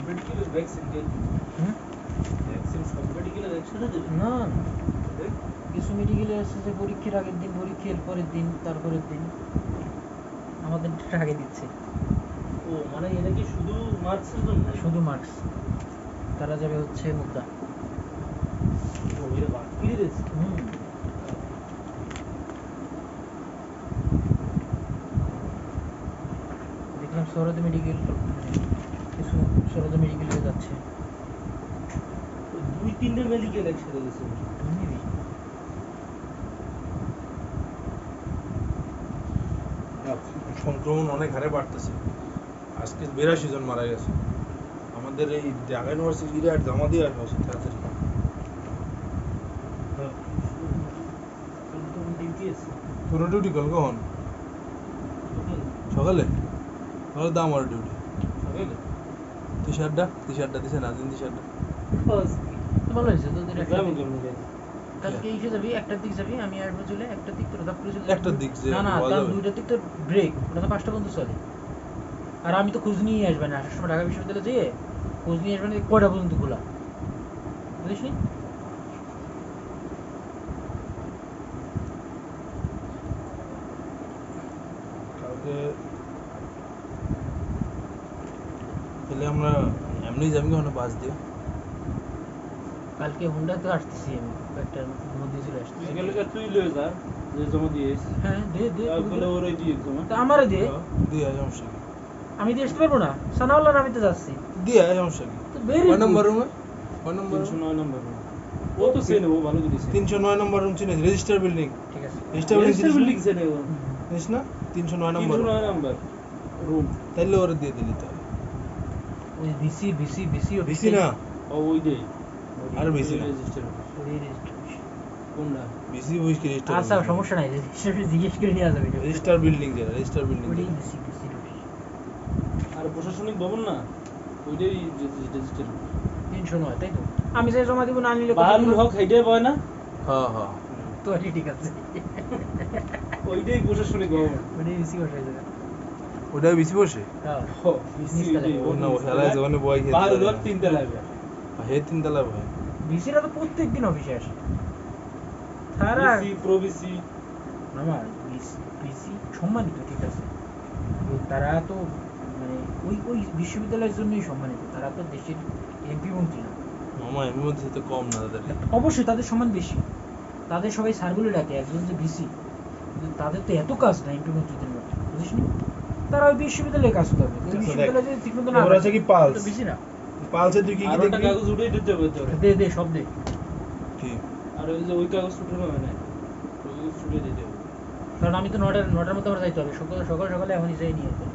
মেডিকেলের ভ্যাকসিন কে দিবে? ভ্যাকসিন সব মেডিকেলের একসাথে দেবে? না কিছু মেডিকেলে আছে যে পরীক্ষার আগের দিন, পরীক্ষার পরের দিন, তারপরের দিন। আমাদের আগে দিচ্ছে ও মানে এটা কি শুধু মার্কসের জন্য? শুধু মার্কস। তারা যাবে হচ্ছে মুদ্রা। ও এটা বাদ করে দিয়েছে। দেখলাম সরদ মেডিকেল, কিছু সরদ মেডিকেলে যাচ্ছে। 2-3টে মেডিকেল একসাথে দিয়েছে। Maybe। সংক্রমণ অনেক হারে বাড়তেছে। আজকে 82 জন মারা গেছে। আমাদের এই ঢাকা ইউনিভার্সিটির আর জমা দিয়ে আসা উচিত তাড়াতাড়ি। ডিউটি আছে। তোর ডিউটি কখন? সকালে? তাহলে দাম আমার ডিউটি। সকালে? টি-শার্টটা দিছে না, দিন টি-শার্টটা। তো ভালো হয়েছে তোদের একটা যাবো দিক। কেমন করে? কালকে এসে যাবি, একটার দিক যাবি, আমি আসবো চলে একটার দিক, তোরা তারপরে চলে একটার দিক যে না না, বলা কারণ যাবে। দুইটার দিক তো ব্রেক, ওটা তো 5টা পর্যন্ত চলে। আর আমি তো খোঁজ নিয়ে আসবে না, আসার সময় ঢাকা বিশ্ববিদ্যালয়ে যেয়ে খোঁজ নিয়ে আসবে না কয়টা পর্যন্ত খোলা, বুঝিস নি? কালকে তাহলে আমরা এমনি যাবি কখনো বাস দিয়ে? কালকে হুন্ডা তো আসতেছি আমি, একটার মধ্যে চলে আসতেছি। এগুলোকে তুই লয়ে যা, যে জমা দিয়েছ। হ্যাঁ দে দে, তারপরে ওরাই দিয়ে জমা। তা আমারে দে, দিয়ে আয়, সমস্যা কি? আমি দিয়ে আসতে পারবো না, সানাউল্লাহ আমি তো যাচ্ছি। দিয়ে আয়, সমস্যা কি? তো very কয় নম্বর good। রুমে? কয় নম্বর? 309 নাম্বার। ও তো চেনে, ও ভালো করে চেনে। 309 নম্বর রুম চিনিস? Register building. ঠিক আছে। রেজিস্টার বিল্ডিং রেজিস্টার বিল্ডিং চেনে ও। চিনিস না? 309 নম্বর। 309 নাম্বার রুম। তাইলে ওরে দিয়ে দিলি তো। ওই বিসি ভিসি না, ও ওই দে। আর বেশি না। রেজিস্টার। কোনটা? ভিসি বুঝ কি রেজিস্টার? আচ্ছা সমস্যা নাই, জিজ্ঞেস করে নিয়ে যাবে। রেজিস্টার বিল্ডিং যেটা, রেজিস্টার বিল্ডিং। ওটাই বিসি আর প্রশাসনিক ভবন না, ওইটাই রেজিস্টার। 309, তাই তো? আমি যে জমা দিব না নিলে বাহালুল হক হাইডে বয় না? হ্যাঁ হ্যাঁ, তো ঠিক আছে, ওইটাই প্রশাসনিক ভবন। ওটাই বিসি বসাই যাবে। ওটাই ভিসি বসে? হ্যাঁ ও বিসি ওইটাই। ও না, ও হেলায় যখন বয় খেতে বাহালুল হক 3 তলায়। হে 3 তলা ভাই। বিসিরা তো প্রত্যেকদিন অফিসে আসে। তারা বিসি প্রবিসি মামা বিসি সম্মানিত, ঠিক আছে, তো তারা তো মানে ওই বিশ্ববিদ্যালয়ের জন্যই সম্মানিত, তারা তো দেশের এমপি মন্ত্রী না। মামা এর মধ্যে তো কম না তাদের। অবশ্যই তাদের সম্মান বেশি, তাদের সবাই স্যার বলে ডাকে, একজন যে বিসি, কিন্তু তাদের তো এত কাজ না এমপি মন্ত্রীদের মতো, বুঝিস নি? তারা ওই বিশ্ববিদ্যালয়ে কাজ করবে, আচ্ছা, বিশ্ববিদ্যালয়ে যদি ঠিকমতো না এবার আছে কি পালস? বিসি না। পালসে তুই কি কি আর ওটা দেখবি? কাগজ উঠেই দিতে হবে তোরে। দে দে সব দে। কি? আর ওই যে ওই কাগজ উঠানো হয় না, ওই কাগজ উঠে দিতে হবে। কারণ আমি তো নটার মধ্যে আমার যাইতে হবে, সকালে এখনই যাই নিয়ে যেতে,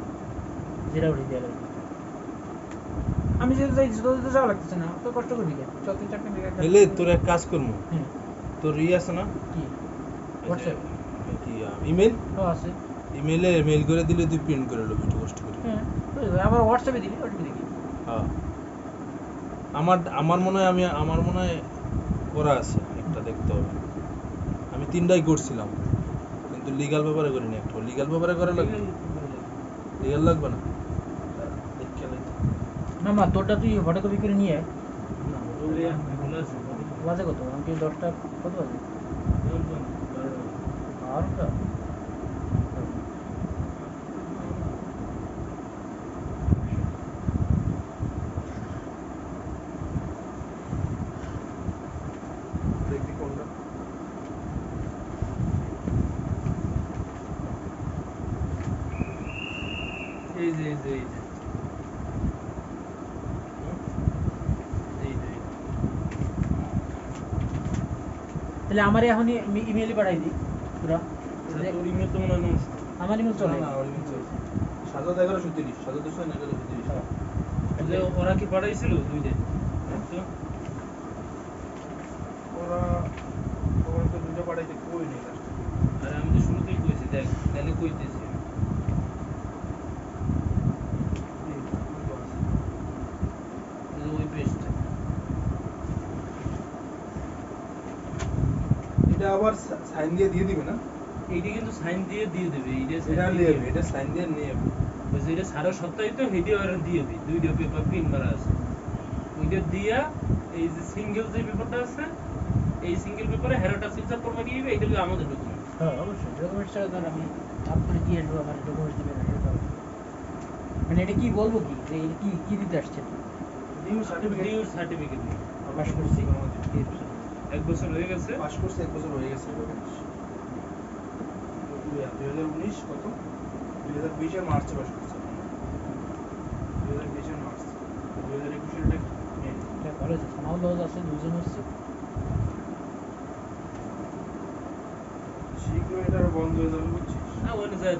যেটা উঠে দেওয়া লাগবে। আমি যেহেতু যাই, তোদের তো যাওয়া লাগতেছে না, তো কষ্ট করবি কেন? 4-3 মিনিট এলে তোর এক কাজ করবো, হুম, তোর আছে না কি হোয়াটসঅ্যাপ? কি ইমেল? ও আছে। ইমেলে মেল করে দিলে তুই প্রিন্ট করে নেবি একটু কষ্ট করে। হ্যাঁ আবার হোয়াটসঅ্যাপে দিবি, ওটিপি দিবি। হ্যাঁ, আমার মনে হয় করা আছে, একটা দেখতে হবে। আমি 3টাই করছিলাম, কিন্তু লিগ্যাল পেপারে করিনি। একটা লিগ্যাল পেপারে করা লাগবে, লিগ্যাল লাগবে না। দেখে লইতে। না মা তোরটা তুই ফটোকপি করে নিয়ে আয়। না, ওগুলো এগুলো আছে। বাজে কত আমাকে 10টা কত বাজে? 12টা। দেখি কোনটা। এই যে এই যে এই যে এই যে তাহলে আমারে এখনই ইমেইলে পাঠাই দি পুরা। এটা তোর ইমেল তো মনে হয় নষ্ট। আমার ইমেল চলে। না, ওর email চলছে। সাজাদ 1130, সাজাদ হোসেন 1130। যে ওরা কি পাঠাইছিল দুইটা? তো ওরা ওরা তো দুটো পাঠাইতে কই নেই লাস্ট। আরে আমি তো শুরুতেই কইছি, দেখ তাহলে কইতেছি এই যে ওই পেজটা। এটা আবার সাইন দিয়ে দিবে না? এইটা কিন্তু সাইন দিয়ে দিয়ে দেবে, এইটা এটা sign নিয়ে দিয়ে যাবে, এটা সাইন দিয়ে নিয়ে যাবে। বলছে এটা সারা সপ্তাহে তো হেডি আর দিয়ে দিই, দুইটা পেপার প্রিন্ট মারা আছে। ওইটা দিয়া এই যে সিঙ্গেল যে পেপারটা আছে, এই সিঙ্গেল পেপারে হেরোটা সিগনেচার করবে নিয়ে এইটা হলো আমাদের ডকুমেন্ট। হ্যাঁ অবশ্যই ডকুমেন্টস ছাড়া তো আর আমি আপনার কি আসবো, আমার ডকুমেন্টস দিবেন না সেটা তো হবে। মানে এটা কি বলবো কি যে এটা কি কি দিতে আসছে? ডিউ সার্টিফিকেট ডিউ সার্টিফিকেট নিয়ে পাস করছি। 1 বছর হয়ে গেছে। পাস করছে, 1 বছর হয়ে গেছে। 2019 কত? 2020 এর মার্চে পাস করছে। 2020 এর মার্চ। 2021 এর মে। এটা ভালো আছে, সামাল লজ আছে, দুজন হচ্ছে। শীঘ্রই এটা বন্ধ হয়ে যাবে বুঝছিস? না ওখানে যায়